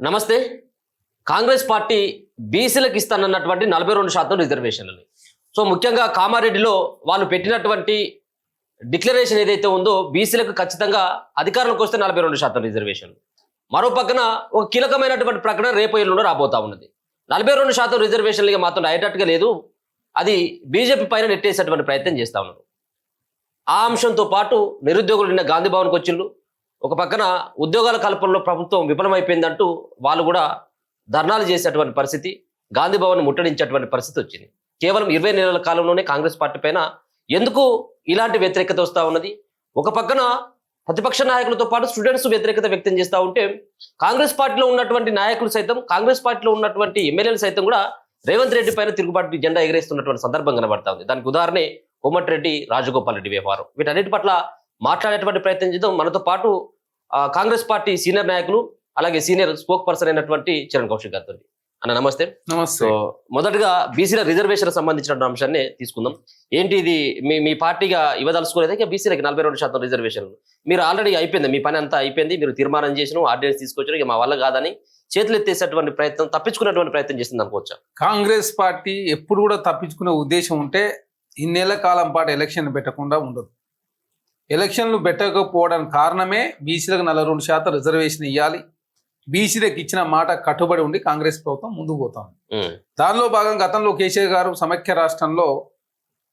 నమస్తే. కాంగ్రెస్ పార్టీ బీసీలకు ఇస్తానన్నటువంటి 42% రిజర్వేషన్లని. సో ముఖ్యంగా కామారెడ్డిలో వాళ్ళు పెట్టినటువంటి డిక్లరేషన్ ఏదైతే ఉందో బీసీలకు ఖచ్చితంగా అధికారంలోకి వస్తే 42% రిజర్వేషన్. మరో పక్కన ఒక కీలకమైనటువంటి ప్రకటన రేపు ఎల్లుండో రాబోతా ఉన్నది. 42% రిజర్వేషన్లు మాత్రం అయ్యేటట్టుగా లేదు, అది బీజేపీ పైన నెట్టేసేటువంటి ప్రయత్నం చేస్తూ ఉన్నారు. ఆ అంశంతో పాటు నిరుద్యోగులు నిన్న గాంధీ భవన్కి వచ్చిండ్రు. ఒక పక్కన ఉద్యోగాల కల్పనలో ప్రభుత్వం విఫలమైపోయిందంటూ వాళ్ళు కూడా ధర్నాలు చేసేటువంటి పరిస్థితి, గాంధీ భవన్ ముట్టడించేటువంటి పరిస్థితి వచ్చింది. కేవలం 20 నెలల కాలంలోనే కాంగ్రెస్ పార్టీ పైన ఎందుకు ఇలాంటి వ్యతిరేకత వస్తూ ఉన్నది? ఒక పక్కన ప్రతిపక్ష నాయకులతో పాటు స్టూడెంట్స్ వ్యతిరేకత వ్యక్తం చేస్తూ ఉంటే, కాంగ్రెస్ పార్టీలో ఉన్నటువంటి నాయకులు సైతం, కాంగ్రెస్ పార్టీలో ఉన్నటువంటి ఎమ్మెల్యేలు సైతం కూడా రేవంత్ రెడ్డి పైన తిరుగుబాటు జెండా ఎగరేస్తున్నటువంటి సందర్భం కనబడతా ఉంది. దానికి ఉదాహరణే కోమటిరెడ్డి, రాజగోపాల్ రెడ్డి వ్యవహారం. వీటన్నిటి పట్ల మాట్లాడేటువంటి ప్రయత్నం చేద్దాం. మనతో పాటు కాంగ్రెస్ పార్టీ సీనియర్ నాయకులు, అలాగే సీనియర్ స్పోక్ పర్సన్ అయినటువంటి చరణ్ కౌశిక్ గారితో. అన్న నమస్తే. నమస్తే. మొదటగా బీసీల రిజర్వేషన్ సంబంధించిన అంశాన్ని తీసుకుందాం. ఏంటి ఇది మీ పార్టీగా ఇవ్వదలుచుకోలేదు? ఇంకా బీసీలకి 42% రిజర్వేషన్లు మీరు ఆల్రెడీ అయిపోయింది, మీ పని అంతా అయిపోయింది, మీరు తీర్మానం చేసిన, ఆర్డినెన్స్ తీసుకొచ్చిన, ఇక మా వల్ల కాదని చేతులు ఎత్తేసేటువంటి ప్రయత్నం, తప్పించుకునేటువంటి ప్రయత్నం చేసింది అనుకోవచ్చా? కాంగ్రెస్ పార్టీ ఎప్పుడు కూడా తప్పించుకునే ఉద్దేశం ఉంటే ఇన్నేళ్ల కాలం పాటు ఎలక్షన్ పెట్టకుండా ఉండదు. ఎలక్షన్లు పెట్టకపోవడానికి కారణమే బీసీలకు 42% రిజర్వేషన్ ఇవ్వాలి, బీసీలకు ఇచ్చిన మాట కట్టుబడి ఉండి కాంగ్రెస్ ప్రభుత్వం ముందుకు పోతాం. దానిలో భాగంగా గతంలో కేసీఆర్ గారు సమైక్య రాష్ట్రంలో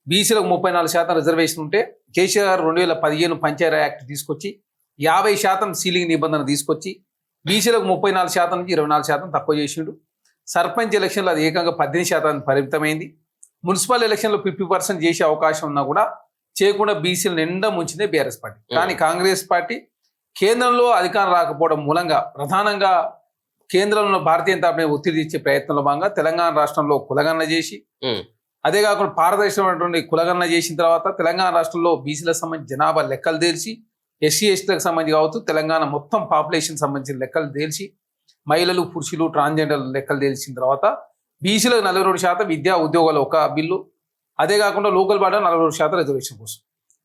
బీసీలకు 34% రిజర్వేషన్ ఉంటే కేసీఆర్ గారు 2015 పంచాయతీ యాక్ట్ తీసుకొచ్చి 50% సీలింగ్ నిబంధన తీసుకొచ్చి బీసీలకు 34% నుంచి 24% తక్కువ చేసిండు. సర్పంచ్ ఎలక్షన్లో అది ఏకంగా 18% పరిమితమైంది. మున్సిపల్ ఎలక్షన్లో 50% చేసే అవకాశం ఉన్నా కూడా చేయకుండా బీసీలు నిండా ముంచిందే బీఆర్ఎస్ పార్టీ. కానీ కాంగ్రెస్ పార్టీ కేంద్రంలో అధికారం రాకపోవడం మూలంగా, ప్రధానంగా కేంద్రంలో భారతీయ జనతా పార్టీ ఒత్తిడి ఇచ్చే ప్రయత్నంలో భాగంగా తెలంగాణ రాష్ట్రంలో కులగణన చేసి, అదే కాకుండా పారదర్శకమైనటువంటి కులగణన చేసిన తర్వాత తెలంగాణ రాష్ట్రంలో బీసీలకు సంబంధించి జనాభా లెక్కలు తేల్చి, ఎస్సీ ఎస్టీలకు సంబంధించి కావచ్చు, తెలంగాణ మొత్తం పాపులేషన్ సంబంధించిన లెక్కలు తేల్చి, మహిళలు పురుషులు ట్రాన్స్జెండర్ లెక్కలు తేల్చిన తర్వాత బీసీలకు 42% విద్యా ఉద్యోగాలు ఒక బిల్లు, అదే కాకుండా లోకల్ బాడీ 42% రిజర్వేషన్ కోసం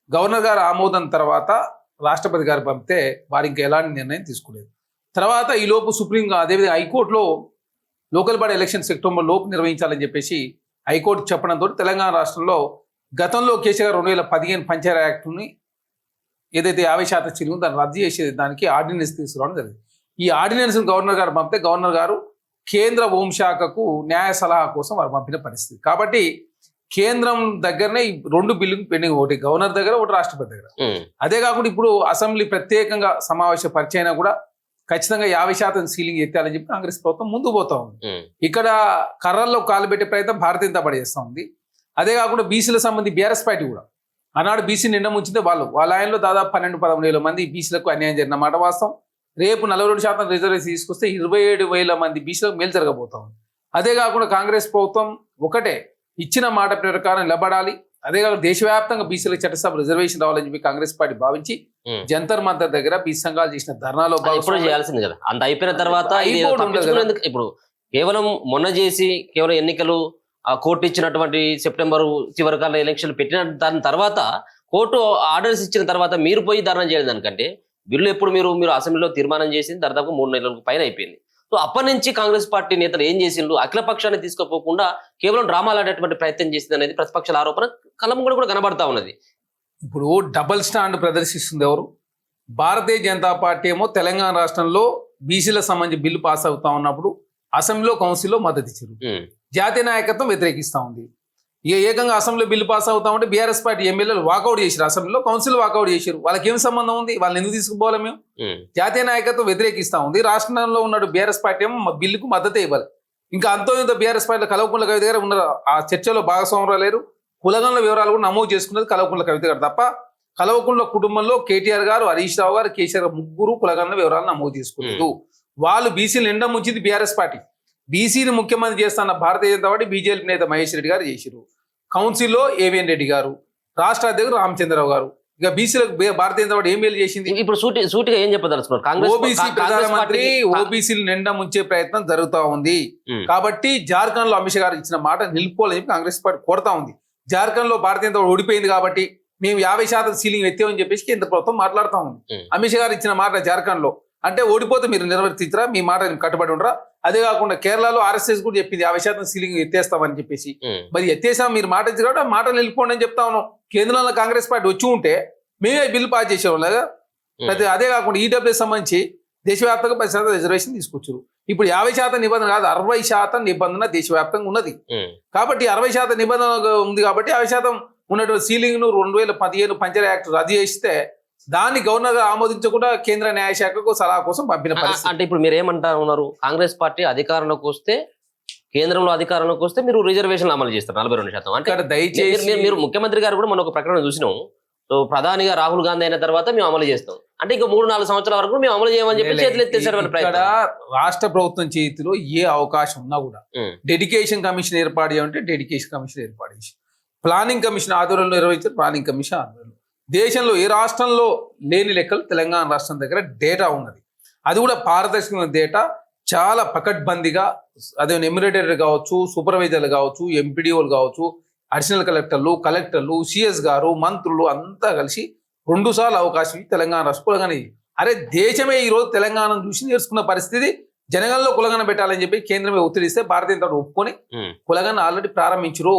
గవర్నర్ గారు ఆమోదం తర్వాత రాష్ట్రపతి గారు పంపితే వారు ఇంకా ఎలాంటి నిర్ణయం తీసుకోలేదు. తర్వాత ఈ లోపు సుప్రీం, అదేవిధంగా హైకోర్టులో లోకల్ బాడీ ఎలక్షన్ సెప్టెంబర్ లోపు నిర్వహించాలని చెప్పేసి హైకోర్టు చెప్పడంతో తెలంగాణ రాష్ట్రంలో గతంలో కేసీఆర్ 2015 పంచాయతీ యాక్ట్ని ఏదైతే 50% చిరుగు దాన్ని రద్దు చేసే దానికి ఆర్డినెన్స్ తీసుకురావడం జరిగింది. ఈ ఆర్డినెన్స్ గవర్నర్ గారు పంపితే గవర్నర్ గారు కేంద్ర హోంశాఖకు న్యాయ సలహా కోసం వారు పంపిన పరిస్థితి. కాబట్టి కేంద్రం దగ్గరనే 2 బిల్లులు పెండింగ్, ఒకటి గవర్నర్ దగ్గర, ఒకటి రాష్ట్రపతి దగ్గర. అదే కాకుండా ఇప్పుడు అసెంబ్లీ ప్రత్యేకంగా సమావేశ పరిచయం కూడా ఖచ్చితంగా 50% సీలింగ్ ఎత్తాలని చెప్పి కాంగ్రెస్ ప్రభుత్వం ముందు పోతా ఉంది. ఇక్కడ కర్రల్లో కాలు పెట్టే ప్రయత్నం భారతీయ జనతా పార్టీ చేస్తూ ఉంది. అదే కాకుండా బీసీలకు సంబంధించి బీఆర్ఎస్ పార్టీ కూడా ఆనాడు బీసీ నిండా ముంచితే వాళ్ళ ఆయనలో దాదాపు 12-13 మంది బీసీలకు అన్యాయం జరిగిన మాట వాస్తవం. రేపు 42% రిజర్వేషన్ తీసుకొస్తే 27,000 మంది బీసీలకు మేలు జరగబోతా ఉంది. అదే కాకుండా కాంగ్రెస్ ప్రభుత్వం ఒకటే ఇచ్చిన మాట ప్రకారం నిలబడాలి, అదే కాకుండా దేశవ్యాప్తంగా బీసీలకు చట్టసభ రిజర్వేషన్ రావాలని చెప్పి కాంగ్రెస్ పార్టీ భావించి జంతర్ మంతర్ దగ్గర బీసీ సంఘాలు చేసిన ధర్నాలో చేయాల్సింది కదా. అంత అయిపోయిన తర్వాత ఇప్పుడు కేవలం మొన్న చేసి కేవలం ఎన్నికలు కోర్టు ఇచ్చినటువంటి సెప్టెంబర్ చివరి కాల ఎలక్షన్లు పెట్టిన దాని తర్వాత కోర్టు ఆర్డర్స్ ఇచ్చిన తర్వాత మీరు పోయి ధర్నా చేయడం దానికంటే బిల్లు ఎప్పుడు మీరు అసెంబ్లీలో తీర్మానం చేసింది దాదాపు 3 నెలలకు పైన అయిపోయింది. సో అప్పటి నుంచి కాంగ్రెస్ పార్టీ నేతలు ఏం చేసిండ్రు? అఖిల పక్షాన్ని తీసుకోపోకుండా కేవలం డ్రామాలు ఆడేటువంటి ప్రయత్నం చేసింది అనేది ప్రతిపక్షాల ఆరోపణ కలం కూడా కనబడతా ఉన్నది. ఇప్పుడు డబల్ స్టాండ్ ప్రదర్శిస్తుంది ఎవరు? భారతీయ జనతా పార్టీ ఏమో తెలంగాణ రాష్ట్రంలో బీసీలకు సంబంధించి బిల్లు పాస్ అవుతా ఉన్నప్పుడు అసెంబ్లీలో కౌన్సిల్లో మద్దతు ఇచ్చారు, జాతీయ నాయకత్వం వ్యతిరేకిస్తూ ఉంది. ఏకంగా అసెంబ్లీ బిల్లు పాస్ అవుతా ఉంటే బీఆర్ఎస్ పార్టీ ఎమ్మెల్యేలు వాకౌట్ చేశారు, అసెంబ్లీలో కౌన్సిల్ వాకౌట్ చేశారు. వాళ్ళకి ఏం సంబంధం ఉంది? వాళ్ళని ఎందుకు తీసుకుపోవాలి? మేము జాతీయ నాయకత్వం వ్యతిరేకిస్తూ ఉంది, రాష్ట్రంలో ఉన్న బీఆర్ఎస్ పార్టీ ఏమో బిల్లుకు మద్దతే ఇవ్వాలి. ఇంకా అంతో ఇంత బీఆర్ఎస్ పార్టీలో కల్వకుంట్ల కవిత గారు ఉన్నారు, ఆ చర్చలో భాగస్వాములు లేరు. కులగణన వివరాలు కూడా నమోదు చేసుకున్నది కల్వకుంట్ల కవిత గారు తప్ప కల్వకుంట్ల కుటుంబంలో కేటీఆర్ గారు, హరీష్ రావు గారు, కేసీఆర్ గారు ముగ్గురు కులగణన వివరాలు నమోదు చేసుకున్నారు. వాళ్ళు బీసీలు నిండా ముంచింది బీఆర్ఎస్ పార్టీ. బీసీని ముఖ్యమంత్రి చేస్తున్న భారతీయ జనతా పార్టీ బీజేపీ నేత మహేష్ రెడ్డి గారు చేశారు, కౌన్సిల్లో ఏవిఎన్ రెడ్డి గారు, రాష్ట్ర అధ్యక్షుడు రామచంద్రరావు గారు. ఇక బీసీలకు భారతీయ జనతా పార్టీ ఏం మేలు చేసింది? ఇప్పుడు సూటిగా ఏం చెప్పదలుచుకున్నారు? ఓబీసీ ప్రధానమంత్రి ఓబీసీలు నిండా ముంచే ప్రయత్నం జరుగుతూ ఉంది. కాబట్టి జార్ఖండ్ లో అమిత్ షా గారు ఇచ్చిన మాట నిలుపుకోవాలని చెప్పి కాంగ్రెస్ పార్టీ కోరుతా ఉంది. జార్ఖండ్ లో భారతీయ జనతా పార్టీ ఓడిపోయింది కాబట్టి మేము 50% సీలింగ్ ఎత్తామని చెప్పేసి కేంద్ర ప్రభుత్వం మాట్లాడుతూ ఉంది. అమిత్ షా గారు ఇచ్చిన మాట జార్ఖండ్ లో అంటే ఓడిపోతే మీరు నిర్వర్తించరా, మీ మాట కట్టుబడి ఉండరా? అదే కాకుండా కేరళలో ఆర్ఎస్ఎస్ కూడా చెప్పింది 50% సీలింగ్ ఎత్తేస్తామని చెప్పేసి. మరి ఎత్తేసాం, మీరు మాట ఇచ్చి కాబట్టి మాటలు వెళ్ళిపోండి అని చెప్తా ఉన్నాం. కేంద్రంలో కాంగ్రెస్ పార్టీ వచ్చి ఉంటే మేమే బిల్లు పాస్ చేసేవాళ్ళం లేదా? అదే కాకుండా ఈడబ్ల్యూఎస్ సంబంధించి దేశవ్యాప్తంగా 10% రిజర్వేషన్ తీసుకొచ్చారు. ఇప్పుడు 50% నిబంధన కాదు, 60% నిబంధన దేశవ్యాప్తంగా ఉన్నది. కాబట్టి 60% నిబంధన ఉంది కాబట్టి 50% ఉన్నటువంటి సీలింగ్ ను 2015 పంచాయతీ యాక్ట్ రద్దు చేస్తే దాన్ని గవర్నర్ గారు ఆమోదించకుండా కేంద్ర న్యాయశాఖకు సలహా కోసం పంపిన పరిస్థితి. అంటే ఇప్పుడు మీరు ఏమంటా ఉన్నారు? కాంగ్రెస్ పార్టీ అధికారంలోకి వస్తే, కేంద్రంలో అధికారంలోకి వస్తే మీరు రిజర్వేషన్ అమలు చేస్తారు 42%. అంటే దయచేసి మీరు ముఖ్యమంత్రి గారు కూడా మనం ఒక ప్రకటన చూసినాం. సో ప్రధానిగా రాహుల్ గాంధీ అయిన తర్వాత మేము అమలు చేస్తాం అంటే ఇంకా 3-4 సంవత్సరాల వరకు మేము అమలు చేయమని చెప్పి చేతులు ఎత్తేసారు. ఇక్కడ రాష్ట్ర ప్రభుత్వం చేతిలో ఏ అవకాశం ఉన్నా కూడా డెడికేషన్ కమిషన్ ఏర్పాటు చేయాలంటే డెడికేషన్ కమిషన్ ఏర్పాటు చేసి, ప్లానింగ్ కమిషన్ ఆధ్వర్యంలో నిర్వహించారు ప్లానింగ్ కమిషన్ ఆధ్వర్యంలో. దేశంలో ఏ రాష్ట్రంలో లేని లెక్కలు తెలంగాణ రాష్ట్రం దగ్గర డేటా ఉన్నది. అది కూడా పారదర్శకమైన డేటా, చాలా పకడ్బందీగా. అదే ఎమ్యూరేటర్ కావచ్చు, సూపర్వైజర్లు కావచ్చు, ఎంపీడీఓలు కావచ్చు, అడిషనల్ కలెక్టర్లు, సిఎస్ గారు, మంత్రులు అంతా కలిసి 2 సార్లు అవకాశం తెలంగాణ రాష్ట్ర కులగని. అరే దేశమే ఈరోజు తెలంగాణను చూసి నేర్చుకున్న పరిస్థితి. జనగణలో కులగన పెట్టాలని చెప్పి కేంద్రమే ఒత్తిడిస్తే భారతీయ జనతా పార్టీ ఒప్పుకొని కులగన ఆల్రెడీ ప్రారంభించరు.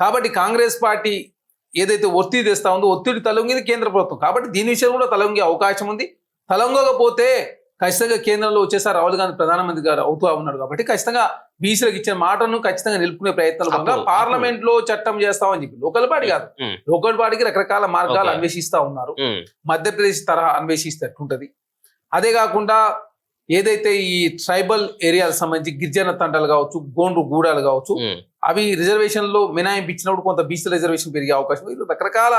కాబట్టి కాంగ్రెస్ పార్టీ ఏదైతే ఒత్తిడి తెస్తా ఉందో ఒత్తిడి తలొంగింది కేంద్ర ప్రభుత్వం. కాబట్టి దీని విషయం కూడా తలొంగే అవకాశం ఉంది. తలొంగకపోతే ఖచ్చితంగా కేంద్రంలో వచ్చేసారి రాహుల్ గాంధీ ప్రధానమంత్రి గారు అవుతూ ఉన్నాడు. కాబట్టి ఖచ్చితంగా బీసీలకు ఇచ్చిన మాటను ఖచ్చితంగా నిలుపుకునే ప్రయత్నాలు పార్లమెంట్ లో చట్టం చేస్తామని చెప్పి లోకల్ పార్టీ కాదు, లోకల్ పార్టీకి రకరకాల మార్గాలు అన్వేషిస్తా ఉన్నారు. మధ్యప్రదేశ్ తరహా అన్వేషిస్తేట్టుంటది. అదే కాకుండా ఏదైతే ఈ ట్రైబల్ ఏరియాలకు సంబంధించి గిరిజన తండాలు కావచ్చు, గోండ్రు గూడాలు కావచ్చు, అవి రిజర్వేషన్ లో మినహాయింపు ఇచ్చినప్పుడు కొంత బీసీ రిజర్వేషన్ పెరిగే అవకాశం. రకరకాల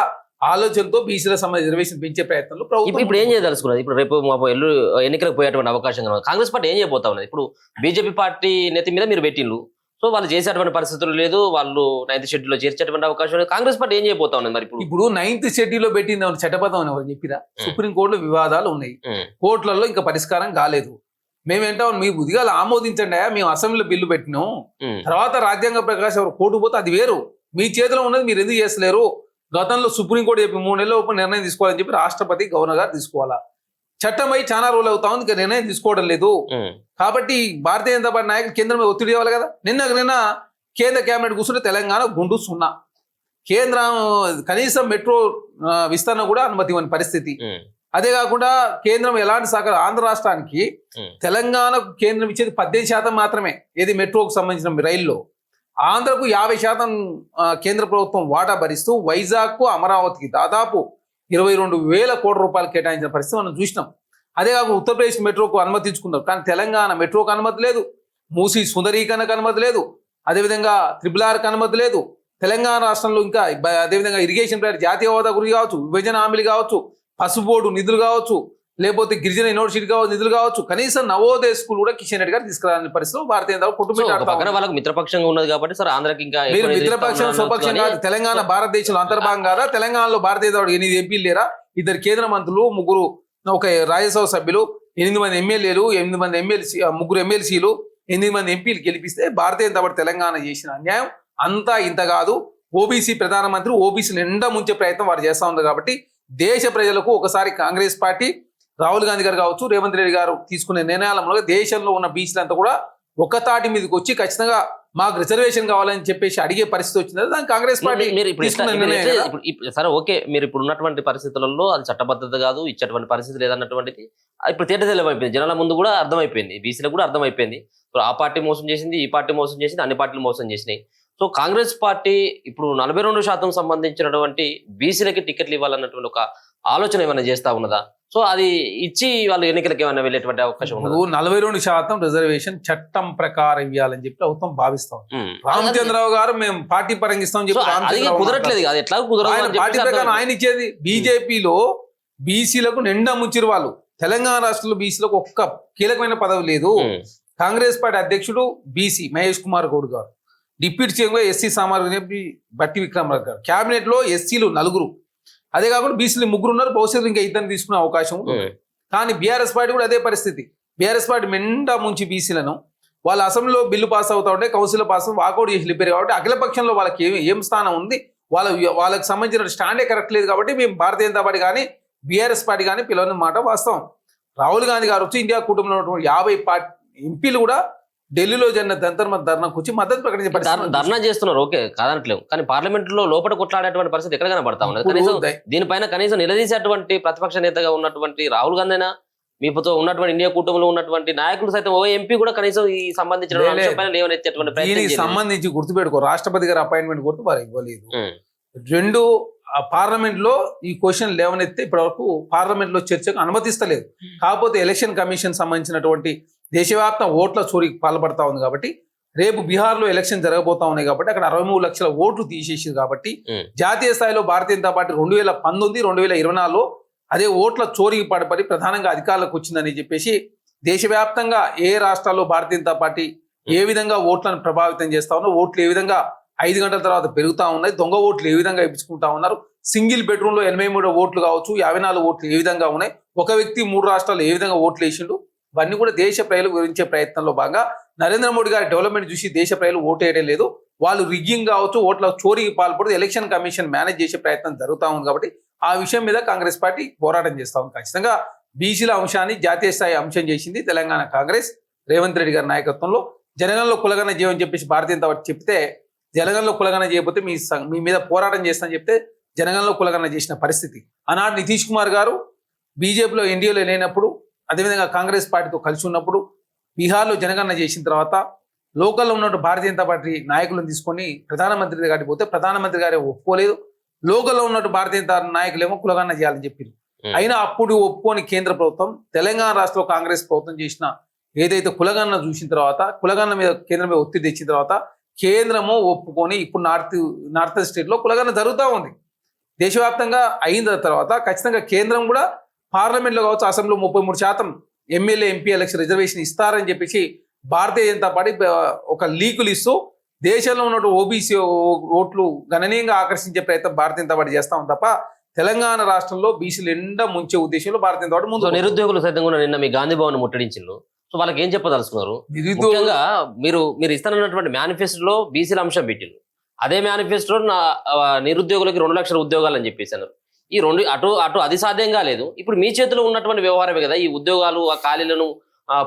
ఆలోచనతో బీసీల సంబంధించి రిజర్వేషన్ పెంచే ప్రయత్నంలో ప్రభుత్వం ఇప్పుడు ఏం చేయదలుచుకున్నది? ఇప్పుడు రేపు ఎన్నికలకు పోయేటువంటి అవకాశం కనుక కాంగ్రెస్ పార్టీ ఏం చేయబోతా ఉన్నది? ఇప్పుడు బీజేపీ పార్టీ నెత్తి మీద మీరు పెట్టిండ్రు, సో వాళ్ళు చేసేటువంటి పరిస్థితులు లేదు, వాళ్ళు 9th షెడ్యూల్లో చేర్చేటువంటి అవకాశం లేదు. కాంగ్రెస్ పార్టీ ఏం చేయబోతా ఉన్నది మరి? ఇప్పుడు 9th షెడ్యూల్లో పెట్టింది చట్టబద్ధం అని ఎవరు చెప్పిరా? సుప్రీంకోర్టులో వివాదాలు ఉన్నాయి, కోర్టులలో ఇంకా పరిష్కారం కాలేదు. మేమేంటాం, మీ బుద్ధిగాలు ఆమోదించండి, మేము అసెంబ్లీలో బిల్లు పెట్టినాం, తర్వాత రాజ్యాంగ ప్రకాశం ఎవరు కోర్టు పోతే అది వేరు. మీ చేతిలో ఉన్నది మీరు ఎందుకు చేస్తలేరు? గతంలో సుప్రీంకోర్టు చెప్పి 3 నెలల లోపు నిర్ణయం తీసుకోవాలని చెప్పి రాష్ట్రపతి గవర్నర్ గారు తీసుకోవాలా. చట్టం అయి చాలా రోజులు అవుతా ఉంది, ఇంకా నిర్ణయం తీసుకోవడం లేదు. కాబట్టి భారతీయ జనతా పార్టీ నాయకులు కేంద్రం మీద ఒత్తిడి ఇవ్వాలి కదా. నిన్న కేంద్ర కేబినెట్ కూర్చుంటే తెలంగాణ గుండు 0. కేంద్రం కనీసం మెట్రో విస్తరణ కూడా అనుమతి ఇవ్వని పరిస్థితి. అదే కాకుండా కేంద్రం ఎలాంటి సహకారం, ఆంధ్ర రాష్ట్రానికి తెలంగాణకు కేంద్రం ఇచ్చేది 18% మాత్రమే, ఏది మెట్రోకు సంబంధించిన రైల్లో. ఆంధ్రకు 50% కేంద్ర ప్రభుత్వం వాటా భరిస్తూ వైజాగ్కు, అమరావతికి దాదాపు 22,000 కోట్ల రూపాయలు కేటాయించిన పరిస్థితి మనం చూసినాం. అదే కాకుండా ఉత్తరప్రదేశ్ మెట్రోకు అనుమతించుకున్నారు, కానీ తెలంగాణ మెట్రోకు అనుమతి లేదు, మూసీ సుందరీకరణకు అనుమతి లేదు, అదేవిధంగా RRRకి అనుమతి లేదు. తెలంగాణ రాష్ట్రంలో ఇంకా అదేవిధంగా ఇరిగేషన్ ప్రాజెక్ట్, జాతీయ హోదా గురించి కావచ్చు, విభజన హామీలు కావచ్చు, పసుపు బోర్డు నిధులు కావచ్చు, లేకపోతే గిరిజన యూనివర్సిటీ కావచ్చు నిధులు కావచ్చు, కనీసం నవోదయ స్కూల్ కూడా కిషన్ రెడ్డి గారు తీసుకురాని పరిస్థితులు భారతీయ జనతా పార్టీ వాళ్ళకి మిత్రపక్షంగా ఉన్నది కాబట్టి సార్ ఆంధ్రకి ఇంకా మీరు మిత్రపక్షం స్వపక్షం కాదు, తెలంగాణ భారతదేశంలో అంతర్భాగం కాదా? తెలంగాణలో భారతీయ జనతా పార్టీ 8 ఎంపీలు లేరా? 2 కేంద్ర మంత్రులు, 3 ఒక రాజ్యసభ సభ్యులు, 8 మంది ఎమ్మెల్యేలు, 8 మంది ఎమ్మెల్సీ, 3 ఎమ్మెల్సీలు, 8 మంది ఎంపీలు గెలిపిస్తే భారతీయ జనతా పార్టీ తెలంగాణ చేసిన అన్యాయం అంతా ఇంత కాదు. ఓబీసీ ప్రధానమంత్రి ఓబీసీలు నిండా ముంచే ప్రయత్నం వారు చేస్తా ఉంది. కాబట్టి దేశ ప్రజలకు ఒకసారి కాంగ్రెస్ పార్టీ, రాహుల్ గాంధీ గారు కావచ్చు, రేవంత్ రెడ్డి గారు తీసుకునే నిర్ణయాల మూలంగా దేశంలో ఉన్న బీసీలంతా కూడా ఒక తాటి మీదకి వచ్చి ఖచ్చితంగా మాకు రిజర్వేషన్ కావాలని చెప్పేసి అడిగే పరిస్థితి వచ్చింది. దానికి కాంగ్రెస్ పార్టీ సరే ఓకే, మీరు ఇప్పుడు ఉన్నటువంటి పరిస్థితులలో అది చట్టబద్ధత కాదు, ఇచ్చేటువంటి పరిస్థితి లేదన్నటువంటిది ఇప్పుడు తేటతెల్లమైపోయింది. జనాల ముందు కూడా అర్థమైపోయింది, బీసీలకు కూడా అర్థమైపోయింది. సో ఆ పార్టీ మోసం చేసింది, ఈ పార్టీ మోసం చేసింది, అన్ని పార్టీలు మోసం చేసినాయి. సో కాంగ్రెస్ పార్టీ ఇప్పుడు 42% సంబంధించినటువంటి బీసీలకి టికెట్లు ఇవ్వాలన్నటువంటి ఒక ఆలోచన ఏమైనా చేస్తా ఉన్నదా? సో అది ఇచ్చి వాళ్ళు ఎన్నికలకు ఏమైనా వెళ్ళేటువంటి అవకాశం ఉన్నది? 42% రిజర్వేషన్ చట్టం ప్రకారం ఇవ్వాలని చెప్పి ప్రభుత్వం భావిస్తాం. రామచంద్రరావు గారు మేము పార్టీ పరంగా ఇస్తామని చెప్పి కుదరట్లేదు కాదు, ఎట్లా కుదరదు పార్టీ ప్రకారం ఆయన ఇచ్చేది. బీజేపీలో బీసీలకు నిండా ముంచిరు వాళ్ళు. తెలంగాణ రాష్ట్రంలో బీసీలకు ఒక్క కీలకమైన పదవి లేదు. కాంగ్రెస్ పార్టీ అధ్యక్షుడు బీసీ మహేష్ కుమార్ గౌడ్ గారు, డిప్యూటీ సీఎంగా ఎస్సీ సామాజిక చెప్పి బట్టి విక్రమరావు గారు, క్యాబినెట్ లో ఎస్సీలు 4, అదే కాకుండా బీసీలు 3 ఉన్నారు. భవిష్యత్తు ఇంకా 2 తీసుకునే అవకాశం ఉంది. కానీ బీఆర్ఎస్ పార్టీ కూడా అదే పరిస్థితి. బీఆర్ఎస్ పార్టీ మెండా ముంచి బీసీలను వాళ్ళ అసెంబ్లీలో బిల్లు పాస్ అవుతా ఉంటే కౌన్సిల్ పాస్ వాకౌట్ చేసి వెళ్ళిపోయారు. కాబట్టి అఖిల పక్షంలో వాళ్ళకి ఏం స్థానం ఉంది, వాళ్ళకి సంబంధించిన స్టాండే కరెక్ట్ లేదు. కాబట్టి మేము భారతీయ జనతా పార్టీ కానీ బీఆర్ఎస్ పార్టీ కానీ పిలవని మాట వాస్తవం. రాహుల్ గాంధీ గారు వచ్చి ఇండియా కూటమిలో ఉన్నటువంటి 50 ఎంపీలు కూడా ఢిల్లీలో జరిగిన దంతర్ ధర్నాకు వచ్చి మద్దతు ప్రకటించే పరిస్థితి ధర్నా చేస్తున్నారు, ఓకే కాదనట్లేము, కానీ పార్లమెంట్ లో లోపల కొట్లాడేటువంటి పరిస్థితి ఎక్కడ కనబడతా ఉన్నది. కనీసం దీనిపైన కనీసం నిలదీసేటువంటి ప్రతిపక్ష నేతగా ఉన్నటువంటి రాహుల్ గాంధీ అయినా మీతో ఉన్నటువంటి ఇండియా కూటమిలో ఉన్నటువంటి నాయకులు సైతం ఓ ఎంపీ కూడా కనీసం ఈ సంబంధించిన అంశంపైన లేవనెత్తేటువంటి ప్రయత్నం దీనికి చేయలేదు. సంబంధించి గుర్తుపెట్టుకో, రాష్ట్రపతి గారు అపాయింట్మెంట్ కొడుతూ వారు ఇవ్వలేదు. రెండు పార్లమెంట్ లో ఈ క్వశ్చన్ లేవనెత్తే ఇప్పటి వరకు పార్లమెంట్ లో చర్చకు అనుమతిస్తలేదు. కాకపోతే ఎలక్షన్ కమిషన్ సంబంధించినటువంటి దేశవ్యాప్త ఓట్ల చోరీకి పాల్పడతా ఉంది కాబట్టి రేపు బీహార్ లో ఎలక్షన్ జరగబోతా ఉన్నాయి కాబట్టి అక్కడ 63 లక్షల ఓట్లు తీసేసింది కాబట్టి జాతీయ స్థాయిలో భారతీయ జనతా పార్టీ 2019, 2024లో అదే ఓట్ల చోరీకి పడపడి ప్రధానంగా అధికారులకు వచ్చిందని చెప్పేసి దేశవ్యాప్తంగా ఏ రాష్ట్రాల్లో భారతీయ జనతా పార్టీ ఏ విధంగా ఓట్లను ప్రభావితం చేస్తా ఉన్నారు, ఓట్లు ఏ విధంగా 5 గంటల తర్వాత పెరుగుతా ఉన్నాయి, దొంగ ఓట్లు ఏ విధంగా ఇప్పించుకుంటా ఉన్నారు, సింగిల్ బెడ్రూమ్ లో 83 ఓట్లు కావచ్చు, 54 ఓట్లు ఏ విధంగా ఉన్నాయి, ఒక వ్యక్తి 3 రాష్ట్రాల్లో ఏ విధంగా ఓట్లు వేసిండు, ఇవన్నీ కూడా దేశ ప్రజలకు వివరించే ప్రయత్నంలో భాగంగా నరేంద్ర మోడీ గారి డెవలప్మెంట్ చూసి దేశ ప్రజలు ఓటు వేయడం లేదు, వాళ్ళు రిగ్గింగ్ కావచ్చు, ఓట్ల చోరీకి పాల్పడుతూ ఎలక్షన్ కమిషన్ మేనేజ్ చేసే ప్రయత్నం జరుగుతూ ఉంది కాబట్టి ఆ విషయం మీద కాంగ్రెస్ పార్టీ పోరాటం చేస్తా ఉంది. ఖచ్చితంగా బీసీల అంశాన్ని జాతీయ స్థాయి అంశం చేసింది తెలంగాణ కాంగ్రెస్ రేవంత్ రెడ్డి గారి నాయకత్వంలో. జనగణలో కులగన చేయమని చెప్పేసి భారతీయ జనతా పార్టీ చెప్తే జనగణలో కులగన చేయకపోతే మీ మీద పోరాటం చేస్తానని చెప్తే జనగణలో కులగన చేసిన పరిస్థితి. ఆనాడు నితీష్ కుమార్ గారు బీజేపీలో ఎన్డీఏలో లేనప్పుడు అదేవిధంగా కాంగ్రెస్ పార్టీతో కలిసి ఉన్నప్పుడు బీహార్లో జనగణన చేసిన తర్వాత లోకల్లో ఉన్నట్టు భారతీయ జనతా పార్టీ నాయకులను తీసుకొని ప్రధానమంత్రి గారికి పోతే ప్రధానమంత్రి గారే ఒప్పుకోలేదు, లోకల్లో ఉన్నట్టు భారతీయ జనతా నాయకులేమో కులగణన చేయాలని చెప్పారు. అయినా అప్పుడు ఒప్పుకొని కేంద్ర ప్రభుత్వం తెలంగాణ రాష్ట్రంలో కాంగ్రెస్ ప్రభుత్వం చేసిన ఏదైతే కులగణన చూసిన తర్వాత కులగణన మీద కేంద్రం మీద ఒత్తిడి తెచ్చిన తర్వాత కేంద్రము ఒప్పుకొని ఇప్పుడు నార్త్ స్టేట్ లో కులగణన జరుగుతూ ఉంది. దేశవ్యాప్తంగా అయిన తర్వాత ఖచ్చితంగా కేంద్రం కూడా పార్లమెంట్ లో కావచ్చు అసెంబ్లీలో 33% ఎమ్మెల్యే ఎంపీ ఎలక్షన్ రిజర్వేషన్ ఇస్తారని చెప్పేసి భారతీయ జనతా పార్టీ ఒక లీకులు ఇస్తూ దేశంలో ఉన్న ఓబీసీ ఓట్లు గణనీయంగా ఆకర్షించే ప్రయత్నం భారతీయ జనతా పార్టీ చేస్తా ఉంది తప్ప తెలంగాణ రాష్ట్రంలో బీసీలు ఎండ ముంచే ఉద్దేశంలో భారతీయ జనతా పార్టీ ముందు. నిరుద్యోగులు సైతం కూడా నిన్న మీ గాంధీ భవన్ ముట్టడించిండ్రు. సో వాళ్ళకి ఏం చెప్పదలుచుకున్నారు? ముఖ్యంగా మీరు ఇస్తానన్నటువంటి మేనిఫెస్టోలో బీసీల అంశం పెట్టిండ్రు. అదే మేనిఫెస్టోలో నిరుద్యోగులకి 2 లక్షల ఉద్యోగాలు అని చెప్పేసి అన్నారు. ఈ రెండు అటు అది సాధ్యం కాలేదు. ఇప్పుడు మీ చేతిలో ఉన్నటువంటి వ్యవహారమే కదా ఈ ఉద్యోగాలు, ఆ ఖాళీలను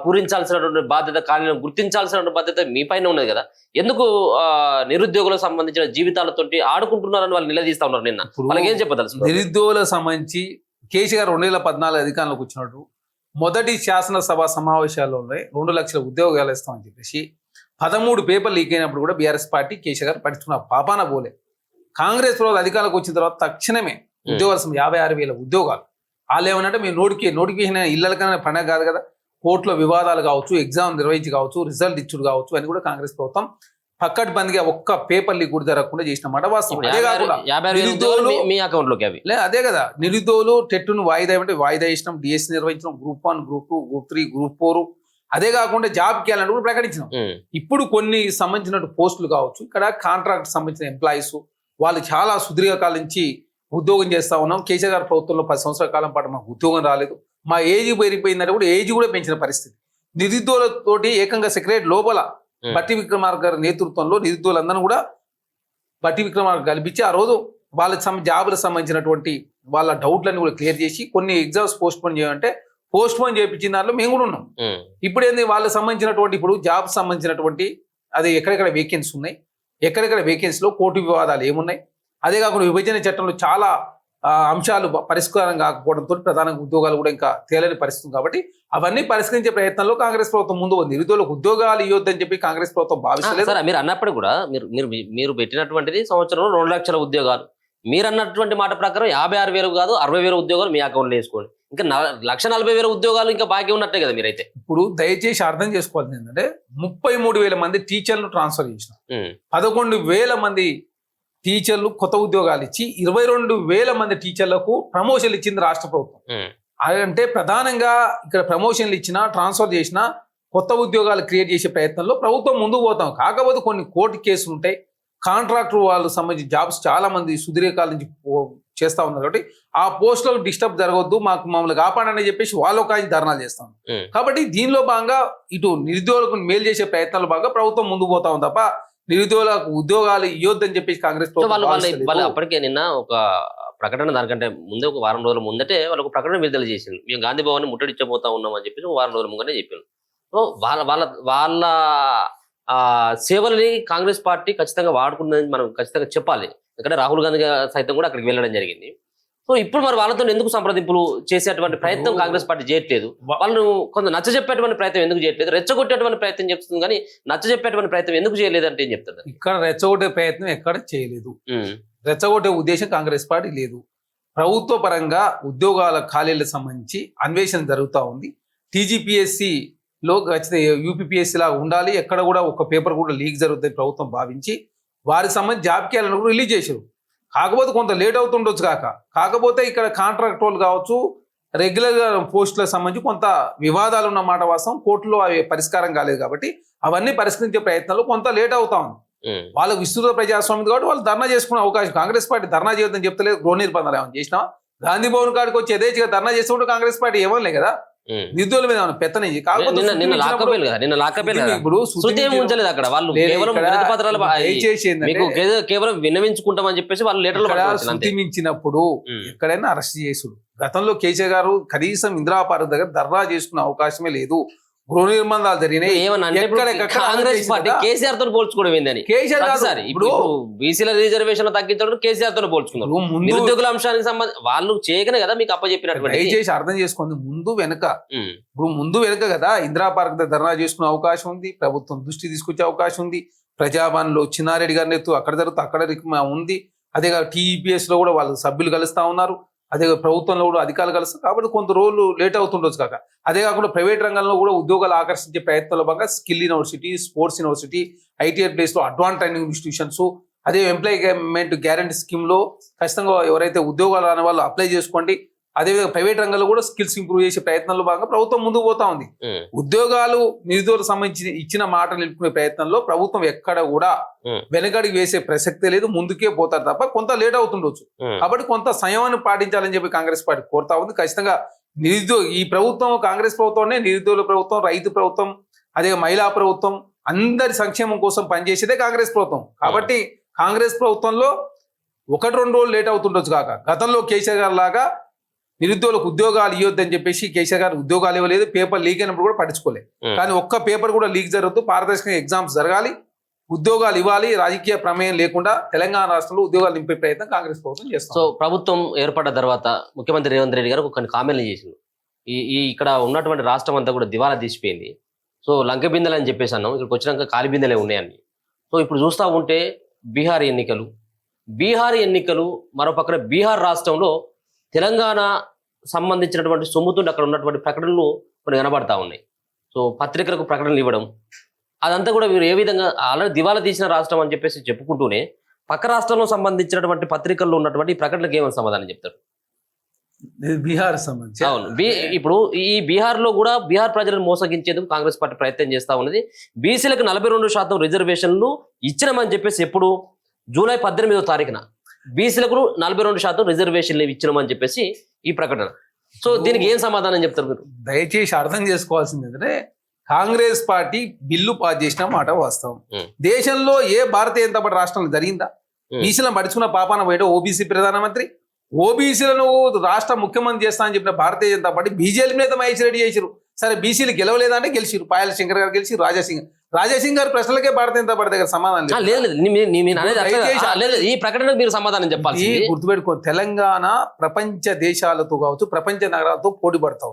పూరించాల్సినటువంటి బాధ్యత, ఖాళీలను గుర్తించాల్సినటువంటి బాధ్యత మీ పైన ఉన్నది కదా. ఎందుకు నిరుద్యోగులకు సంబంధించిన జీవితాలతోటి ఆడుకుంటున్నారని వాళ్ళు నిలదీస్తా ఉన్నారు. నిన్న వాళ్ళకి ఏం చెప్పదలుచుకున్నారు? నిరుద్యోగులకు సంబంధించి కేసీఆర్ 2014 అధికారంలోకి వచ్చినట్టు మొదటి శాసనసభ సమావేశాల్లోనే 2 లక్షల ఉద్యోగాలు ఇస్తామని చెప్పేసి 13 పేపర్లు లీక్ అయినప్పుడు కూడా బీఆర్ఎస్ పార్టీ కేసీఆర్ పడుతున్న పాపాన పోలే. కాంగ్రెస్ ప్రభుత్వం అధికారంలోకి వచ్చిన తర్వాత తక్షణమే ఉద్యోగాల 56,000 ఉద్యోగాలు. వాళ్ళు ఏమనంటే మీరు నోటిఫికేషన్ ఇళ్ళకైనా పండగ కాదు కదా, కోర్టులో వివాదాలు కావచ్చు, ఎగ్జామ్ నిర్వహించి కావచ్చు, రిజల్ట్ ఇచ్చుడు కావచ్చు అని కూడా కాంగ్రెస్ ప్రభుత్వం పక్కటి బందిగా ఒక్క పేపర్ లీక్ కూడా జరగకుండా చేసిన మాట వాస్తవం. అదే కాకుండా అదే కదా నిరుద్యోగులు టెట్టును వాయిదా అంటే వాయిదా చేసినాం, డిఎస్సి నిర్వహించడం, గ్రూప్ 1, గ్రూప్ 2, గ్రూప్ 3, గ్రూప్ 4, అదే కాకుండా జాబ్ క్యాలెండర్ కూడా ప్రకటించినాం. ఇప్పుడు కొన్ని సంబంధించిన పోస్టులు కావచ్చు, ఇక్కడ కాంట్రాక్ట్ సంబంధించిన ఎంప్లాయీస్ వాళ్ళు చాలా సుదీర్ఘకాలం నుంచి ఉద్యోగం చేస్తా ఉన్నాం. కేసీఆర్ గారి ప్రభుత్వంలో 10 సంవత్సరాల కాలం పాటు మాకు ఉద్యోగం రాలేదు, మా ఏజ్ పెరిగిపోయిందంటే కూడా ఏజ్ కూడా పెంచిన పరిస్థితి. నిరుద్యోగులతోటి ఏకంగా సెక్రటరీ లోపల బట్టి విక్రమార్క గారి నేతృత్వంలో నిరుద్యోగులందరూ కూడా బట్టి విక్రమార్క కల్పించి ఆ రోజు వాళ్ళకి జాబులకు సంబంధించినటువంటి వాళ్ళ డౌట్లన్నీ కూడా క్లియర్ చేసి కొన్ని ఎగ్జామ్స్ పోస్ట్ పోన్ చేయాలంటే పోస్ట్ పోన్ చేయించిన దాంట్లో మేము కూడా ఉన్నాం. ఇప్పుడు ఏంది వాళ్ళకి సంబంధించినటువంటి ఇప్పుడు జాబ్ సంబంధించినటువంటి అది ఎక్కడెక్కడ వేకెన్సీ ఉన్నాయి, ఎక్కడెక్కడ వేకెన్సీలో కోర్టు వివాదాలు ఏమున్నాయి, అదే కాకుండా విభజన చట్టంలో చాలా అంశాలు పరిష్కారం కాకపోవడంతో ప్రధానంగా ఉద్యోగాలు కూడా ఇంకా తేలని పరిస్థితి కాబట్టి అవన్నీ పరిష్కరించే ప్రయత్నంలో కాంగ్రెస్ ప్రభుత్వం ముందు ఉంది. నిరుద్యోగులకు ఉద్యోగాలు ఇవ్వద్దని చెప్పి కాంగ్రెస్ ప్రభుత్వం భావిస్తలేదు. మీరు అన్నప్పుడు కూడా మీరు పెట్టినటువంటిది సంవత్సరంలో 2 లక్షల ఉద్యోగాలు, మీరు అన్నటువంటి మాట ప్రకారం 56,000 కాదు 60,000 ఉద్యోగాలు మీ అకౌంట్లో వేసుకోండి, ఇంకా 1,40,000 ఉద్యోగాలు ఇంకా బాకీ ఉన్నట్టే కదా మీరైతే. ఇప్పుడు దయచేసి అర్థం చేసుకోవాల్సింది ఏంటంటే 33,000 మంది టీచర్లు ట్రాన్స్ఫర్ చేసిన, 11,000 మంది టీచర్లు కొత్త ఉద్యోగాలు ఇచ్చి 22,000 మంది టీచర్లకు ప్రమోషన్లు ఇచ్చింది రాష్ట్ర ప్రభుత్వం. అంటే ప్రధానంగా ఇక్కడ ప్రమోషన్లు ఇచ్చినా ట్రాన్స్ఫర్ చేసినా కొత్త ఉద్యోగాలు క్రియేట్ చేసే ప్రయత్నంలో ప్రభుత్వం ముందుకు పోతాం. కాకపోతే కొన్ని కోర్టు కేసులు ఉంటాయి, కాంట్రాక్టర్ వాళ్ళకి సంబంధించి జాబ్స్ చాలా మంది సుదీర్ఘకాలం నుంచి చేస్తా ఉన్నారు కాబట్టి ఆ పోస్టులో డిస్టర్బ్ జరగొద్దు, మమ్మల్ని కాపాడని చెప్పేసి వాళ్ళు ఒక ధర్నాలు చేస్తాం. కాబట్టి దీనిలో భాగంగా ఇటు నిరుద్యోగులకు మేలు చేసే ప్రయత్నాలు భాగంగా ప్రభుత్వం ముందుకు పోతా ఉంది తప్ప నిరుద్యోగులకు ఉద్యోగాలు ఇవ్వద్దని చెప్పేసి కాంగ్రెస్ సో ప్రభుత్వం వాళ్ళు భావిస్తలేదు. వాళ్ళు అప్పటికే నిన్న ఒక ప్రకటన దానికంటే ముందే ఒక వారం రోజుల ముందటే వాళ్ళు ఒక ప్రకటన విడుదల చేసింది. మేము గాంధీ భవన్ ముట్టడిచ్చబోతా ఉన్నాం అని చెప్పేసి ఒక వారం రోజుల ముందునే చెప్పారు. సో వాళ్ళ సేవలని కాంగ్రెస్ పార్టీ ఖచ్చితంగా వాడుకుందని మనం ఖచ్చితంగా చెప్పాలి. ఎందుకంటే రాహుల్ గాంధీ గారు సైతం కూడా అక్కడికి వెళ్ళడం జరిగింది. సో ఇప్పుడు మరి వాళ్ళతో ఎందుకు సంప్రదింపులు చేసేటువంటి ప్రయత్నం కాంగ్రెస్ పార్టీ చేయట్లేదు? వాళ్ళను కొంత నచ్చజెప్పేటువంటి ప్రయత్నం ఎందుకు చేయట్లేదు? రెచ్చగొట్టేటువంటి ప్రయత్నం చేస్తుంది కానీ నచ్చజెప్పేటువంటి ప్రయత్నం ఎందుకు చేయలేదు అంటే ఏం చెప్తారు? ఇక్కడ రెచ్చగొట్టే ప్రయత్నం ఎక్కడ చేయలేదు. రెచ్చగొట్టే ఉద్దేశం కాంగ్రెస్ పార్టీ లేదు. ప్రభుత్వ పరంగా ఉద్యోగాల ఖాళీలకు సంబంధించి అన్వేషణ జరుగుతూ ఉంది. టీజీపీఎస్సీలో యూపీపీఎస్సీ లాగా ఉండాలి, ఎక్కడ కూడా ఒక పేపర్ కూడా లీక్ జరుగుతుంది ప్రభుత్వం భావించి వారికి సంబంధించి జాబ్ క్యాలెండర్ కూడా రిలీజ్ చేశారు. కాకపోతే కొంత లేట్ అవుతుండొచ్చు కాకపోతే ఇక్కడ కాంట్రాక్ట్ వాళ్ళు కావచ్చు, రెగ్యులర్ పోస్టులకు సంబంధించి కొంత వివాదాలు ఉన్న మాట వాస్తవం. కోర్టులో అవి పరిష్కారం కాలేదు కాబట్టి అవన్నీ పరిష్కరించే ప్రయత్నాలు కొంత లేట్ అవుతా ఉంది. వాళ్ళకు విస్తృత ప్రజాస్వామ్యం కాబట్టి వాళ్ళు ధర్నా చేసుకునే అవకాశం. కాంగ్రెస్ పార్టీ ధర్నా చేయొద్దని చెప్తలేదు. గృహ నిర్బంధాలు ఏమైనా చేసినా గాంధీ భవన్ కాడికి వచ్చి యథేచ్ఛగా ధర్నా చేస్తుంటే కాంగ్రెస్ పార్టీ ఏమనలే కదా, నిధుల మీద పెత్తనం. కేవలం విన్నవించుకుంటామని చెప్పేసి వాళ్ళు శృతి మించినప్పుడు ఎక్కడైనా అరెస్ట్ చేసుడు. గతంలో కేసీఆర్ గారు కనీసం ఇందిరా పార్క్ దగ్గర ధర్నా చేసుకునే అవకాశమే లేదు. గృహ నిర్బంధాలు జరిగినాయి. కాంగ్రెస్ పార్టీ కేసీఆర్ తో పోల్చుకోవడం ఏందని ఇప్పుడు బీసీల రిజర్వేషన్ తగ్గించడం కేసీఆర్ తో పోల్చుకున్నారు. నిరుద్యోగుల అంశానికి సంబంధించి వాళ్ళు చేయకనే కదా మీకు అప్పచెప్పినటువంటి. దయచేసి అర్థం చేసుకోండి, ముందు వెనక కదా ఇందిరా పార్క్ దగ్గర ధర్నా చేసుకునే అవకాశం ఉంది. ప్రభుత్వం దృష్టి తీసుకొచ్చే అవకాశం ఉంది. ప్రజాభవన్లో చిన్నారెడ్డి గారిని అక్కడ జరుగుతూ అక్కడ ఉంది. అదే టీఈపీఎస్ లో కూడా వాళ్ళు సభ్యులు కలుస్తా ఉన్నారు. అదే ప్రభుత్వంలో కూడా అధికారులు కలుస్తారు. కాబట్టి కొంత రోజులు లేట్ అవుతుండొచ్చు అదే కాకుండా ప్రైవేట్ రంగంలో కూడా ఉద్యోగాలు ఆకర్షించే ప్రయత్నంలో భాగంగా skill university, sports university, ITI place లో అడ్వాన్స్ ట్రైనింగ్ ఇన్స్టిట్యూషన్స్, అదే ఎంప్లాయ్మెంట్ గ్యారంటీ స్కీమ్ లో ఖచ్చితంగా ఎవరైతే ఉద్యోగాలు రాని వాళ్ళు అప్లై చేసుకోండి. అదేవిధంగా ప్రైవేట్ రంగంలో కూడా స్కిల్స్ ఇంప్రూవ్ చేసే ప్రయత్నంలో భాగంగా ప్రభుత్వం ముందుకు పోతా ఉంది. ఉద్యోగాలు నిరుద్యోగులకు సంబంధించి ఇచ్చిన మాటలు నిలుపుకునే ప్రయత్నంలో ప్రభుత్వం ఎక్కడ కూడా వెనకడికి వేసే ప్రసక్తే లేదు. ముందుకే పోతారు తప్ప కొంత లేట్ అవుతుండొచ్చు. కాబట్టి కొంత సంయమాన్ని పాటించాలని చెప్పి కాంగ్రెస్ పార్టీ కోరుతా ఉంది. ఖచ్చితంగా ఈ ప్రభుత్వం కాంగ్రెస్ ప్రభుత్వంనే నిరుద్యోగుల ప్రభుత్వం, రైతు ప్రభుత్వం, అదే మహిళా ప్రభుత్వం, అందరి సంక్షేమం కోసం పనిచేసేదే కాంగ్రెస్ ప్రభుత్వం. కాబట్టి కాంగ్రెస్ ప్రభుత్వంలో 1-2 రోజులు లేట్ అవుతుండొచ్చు గతంలో కేసీఆర్ గారు లాగా నిరుద్యోగులకు ఉద్యోగాలు ఇవ్వద్దని చెప్పేసి కేసీఆర్ గారు ఉద్యోగాలు ఇవ్వలేదు. పేపర్ లీక్ అయినప్పుడు కూడా పట్టించుకోలేదు. కానీ ఒక్క పేపర్ కూడా లీక్ జరుగుతూ పారదర్శకంగా ఎగ్జామ్స్ జరగాలి, ఉద్యోగాలు ఇవ్వాలి, రాజకీయ ప్రమేయం లేకుండా తెలంగాణ రాష్ట్రంలో ఉద్యోగాలు నింపే ప్రయత్నం కాంగ్రెస్ ప్రభుత్వం చేస్తుంది. సో ప్రభుత్వం ఏర్పడ్డ తర్వాత ముఖ్యమంత్రి రేవంత్ రెడ్డి గారు కొన్ని కామెంట్లు చేసింది. ఇక్కడ ఉన్నటువంటి రాష్ట్రం అంతా కూడా దివాలా తీసిపోయింది. సో లంక బిందెలు అని చెప్పేసి అన్నాం, ఇక్కడికి వచ్చినాక కాలి బిందెలే ఉన్నాయని. సో ఇప్పుడు చూస్తూ ఉంటే బీహార్ ఎన్నికలు మరో పక్కన బీహార్ రాష్ట్రంలో తెలంగాణ సంబంధించినటువంటి సొమ్ముతుండి అక్కడ ఉన్నటువంటి ప్రకటనలు కొన్ని కనబడతా ఉన్నాయి. సో పత్రికలకు ప్రకటనలు ఇవ్వడం అదంతా కూడా వీరు ఏ విధంగా ఆల్రెడీ దివాలా తీసిన రాష్ట్రం అని చెప్పేసి చెప్పుకుంటూనే పక్క రాష్ట్రంలో సంబంధించినటువంటి పత్రికల్లో ఉన్నటువంటి ప్రకటనలకు ఏమని సమాధానం చెప్తారు? బీహార్ సంబంధించి అవును, ఇప్పుడు ఈ బీహార్ లో కూడా బీహార్ ప్రజలను మోసగించేందుకు కాంగ్రెస్ పార్టీ ప్రయత్నం చేస్తా ఉన్నది. బీసీలకు 42% రిజర్వేషన్లు ఇచ్చినామని చెప్పేసి ఎప్పుడు జూలై 18వ తారీఖున బీసీలకు 42% రిజర్వేషన్లు ఇచ్చినామని చెప్పేసి ఈ ప్రకటన. సో దీనికి ఏం సమాధానం చెప్తారు మీరు? దయచేసి అర్థం చేసుకోవాల్సింది ఏంటంటే కాంగ్రెస్ పార్టీ బిల్లు పాస్ చేసిన మాట వాస్తవం. దేశంలో ఏ భారతీయ జనతా పార్టీ రాష్ట్రంలో జరిగిందా? బీసీలను పడుచుకున్న పాపాన పోయడం ఓబీసీ ప్రధానమంత్రి, ఓబీసీలను రాష్ట్ర ముఖ్యమంత్రి చేస్తా అని చెప్పిన భారతీయ జనతా పార్టీ బీజేపీ మీద మహేష్ రెడ్డి చేసిరు. సరే బీసీలు గెలవలేదా అంటే గెలిచిరు. పాయల శంకర్ గారు గెలిచి, రాజాసింగ్ గారు ప్రశ్నలకే భారతీయ జనతా పార్టీ దగ్గర సమాధానం లేదు. ఈ ప్రకటనకు మీరు సమాధానం చెప్పాలి. గుర్తుపెట్టుకో, తెలంగాణ ప్రపంచ దేశాలతో కావచ్చు, ప్రపంచ నగరాలతో పోటీ పడతాం.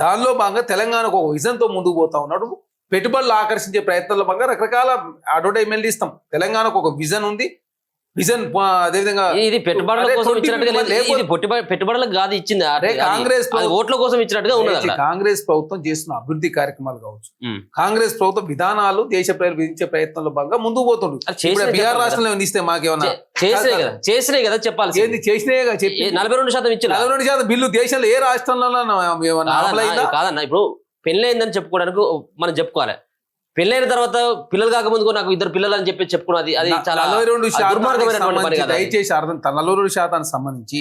దానిలో భాగంగా తెలంగాణకు ఒక విజన్ తో ముందుకు పోతా ఉన్నాడు. పెట్టుబడులు ఆకర్షించే ప్రయత్నంలో భాగంగా రకరకాల అడ్వర్టైజ్మెంట్లు ఇస్తాం. తెలంగాణకు ఒక విజన్ ఉంది. విజన్ అదేవిధంగా ఇది పెట్టుబడుల కోసం ఇచ్చినట్టుగా పెట్టుబడులకు కాదు ఇచ్చింది, కాంగ్రెస్ ఓట్ల కోసం ఇచ్చినట్టుగా ఉన్నది. కాంగ్రెస్ ప్రభుత్వం చేస్తున్న అభివృద్ధి కార్యక్రమాలు కావచ్చు, కాంగ్రెస్ ప్రభుత్వం విధానాలు దేశ ప్రజలు విధించే ప్రయత్నంలో భాగంగా ముందుకు పోతుండ్రు. బీహార్ రాష్ట్రంలో ఇస్తే మాకేమన్నా చేసినాయి కదా చెప్పాలి. ఏంది చేసినాయి? 42% ఇచ్చింది. 42% బిల్లు దేశంలో ఏ రాష్ట్రంలో కాదన్న. ఇప్పుడు పెళ్ళైందని చెప్పుకోవడానికి మనం చెప్పుకోవాలి. పెళ్ళైన తర్వాత పిల్లలు కాకముందుకు నాకు 2 పిల్లలు అని చెప్పి చెప్పుకున్నది అది చాలా 42% దయచేసి అర్థం. 42% సంబంధించి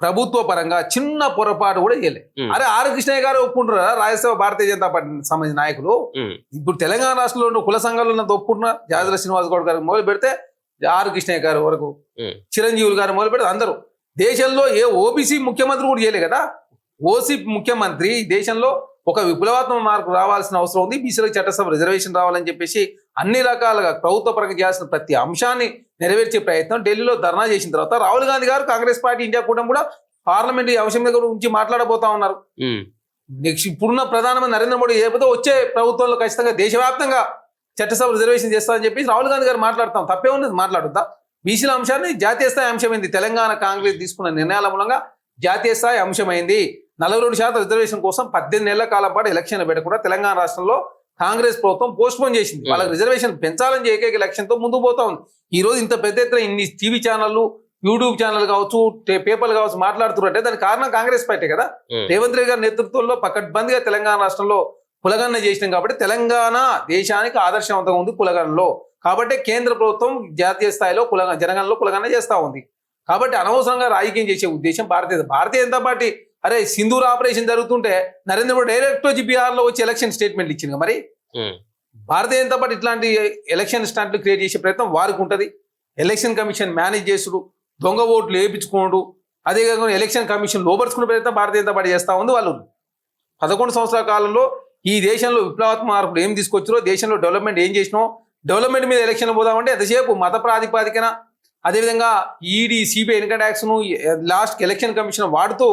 ప్రభుత్వ పరంగా చిన్న పొరపాటు కూడా చేయలే. అరే ఆర్ కృష్ణయ్య గారు ఒప్పుకుంటారా రాజ్యసభ భారతీయ జనతా పార్టీ సంబంధించిన నాయకులు? ఇప్పుడు తెలంగాణ రాష్ట్రంలో ఉన్న కుల సంఘాలు ఉన్నంత ఒప్పుకుంటున్నా. జాజల శ్రీనివాస్ గౌడ్ గారు మొదలు పెడితే ఆర్ కృష్ణయ్య గారు వరకు, చిరంజీవులు గారు మొదలు పెడితే అందరూ. దేశంలో ఏ ఓబీసీ ముఖ్యమంత్రి కూడా చేయలే కదా. ఓసీ ముఖ్యమంత్రి దేశంలో ఒక విప్లవాత్మక మార్పు రావాల్సిన అవసరం ఉంది. బీసీలకు చట్టసభ రిజర్వేషన్ రావాలని చెప్పేసి అన్ని రకాలుగా ప్రభుత్వ పరంగా చేయాల్సిన ప్రతి అంశాన్ని నెరవేర్చే ప్రయత్నం ఢిల్లీలో ధర్నా చేసిన తర్వాత రాహుల్ గాంధీ గారు కాంగ్రెస్ పార్టీ ఇండియా కూటమి కూడా పార్లమెంట్ ఈ అంశం దగ్గర గురించి మాట్లాడబోతా ఉన్నారు. నెక్స్ట్ ఇప్పుడున్న ప్రధానమంత్రి నరేంద్ర మోడీ ఏదో వచ్చే ప్రభుత్వంలో ఖచ్చితంగా దేశవ్యాప్తంగా చట్టసభ రిజర్వేషన్ చేస్తామని చెప్పి రాహుల్ గాంధీ గారు మాట్లాడతాం. తప్పే ఉన్నది, మాట్లాడుతా. బీసీల అంశాన్ని జాతీయ స్థాయి అంశమైంది. తెలంగాణ కాంగ్రెస్ తీసుకున్న నిర్ణయాల మూలంగా జాతీయ స్థాయి అంశమైంది. 42% రిజర్వేషన్ కోసం 18 నెలల కాలం పాటు ఎలక్షన్లు పెట్టకుండా తెలంగాణ రాష్ట్రంలో కాంగ్రెస్ ప్రభుత్వం పోస్ట్ పోన్ చేసింది. వాళ్ళకి రిజర్వేషన్ పెంచాలని ఏకైక లక్ష్యంతో ముందుకు పోతా ఉంది. ఈ రోజు ఇంత పెద్ద ఎత్తున ఇన్ని టీవీ ఛానళ్లు, యూట్యూబ్ ఛానల్ కావచ్చు, పేపర్లు కావచ్చు మాట్లాడుతున్నారంటే దానికి కారణం కాంగ్రెస్ పార్టీ కదా. రేవంత్ రెడ్డి గారి నేతృత్వంలో పకడ్బందీగా తెలంగాణ రాష్ట్రంలో కులగణన చేసినాం కాబట్టి తెలంగాణ దేశానికి ఆదర్శవంతంగా ఉంది కులగణనలో. కాబట్టి కేంద్ర ప్రభుత్వం జాతీయ స్థాయిలో జనగణనలో కులగణన చేస్తా ఉంది. కాబట్టి అనవసరంగా రాజకీయం చేసే ఉద్దేశం భారతీయ జనతా పార్టీ. అరే సింధూర్ ఆపరేషన్ జరుగుతుంటే నరేంద్ర మోడీ డైరెక్ట్ వచ్చి బీహార్ లో వచ్చి ఎలక్షన్ స్టేట్మెంట్ ఇచ్చింది. మరి భారతీయ జనతా పార్టీ ఇట్లాంటి ఎలక్షన్ స్టాంట్లు క్రియేట్ చేసే ప్రయత్నం వారికి ఉంటుంది. ఎలక్షన్ కమిషన్ మేనేజ్ చేసుడు, దొంగ ఓట్లు వేయించుకోడు, అదే కాకుండా ఎలక్షన్ కమిషన్ లోపరుచుకునే ప్రయత్నం భారతీయ జనతా పార్టీ చేస్తా ఉంది. వాళ్ళు 11 సంవత్సరాల కాలంలో ఈ దేశంలో విప్లవాత్మక మార్పులు ఏం తీసుకొచ్చారో, దేశంలో డెవలప్మెంట్ ఏం చేసినాం, డెవలప్మెంట్ మీద ఎలక్షన్లు పోదామంటే ఎంతసేపు మత ప్రాతిపాదికన, అదేవిధంగా ఈడీ, సిబిఐ, ఇన్కమ్ ట్యాక్స్ ను లాస్ట్ ఎలక్షన్ కమిషన్ వాడుతూ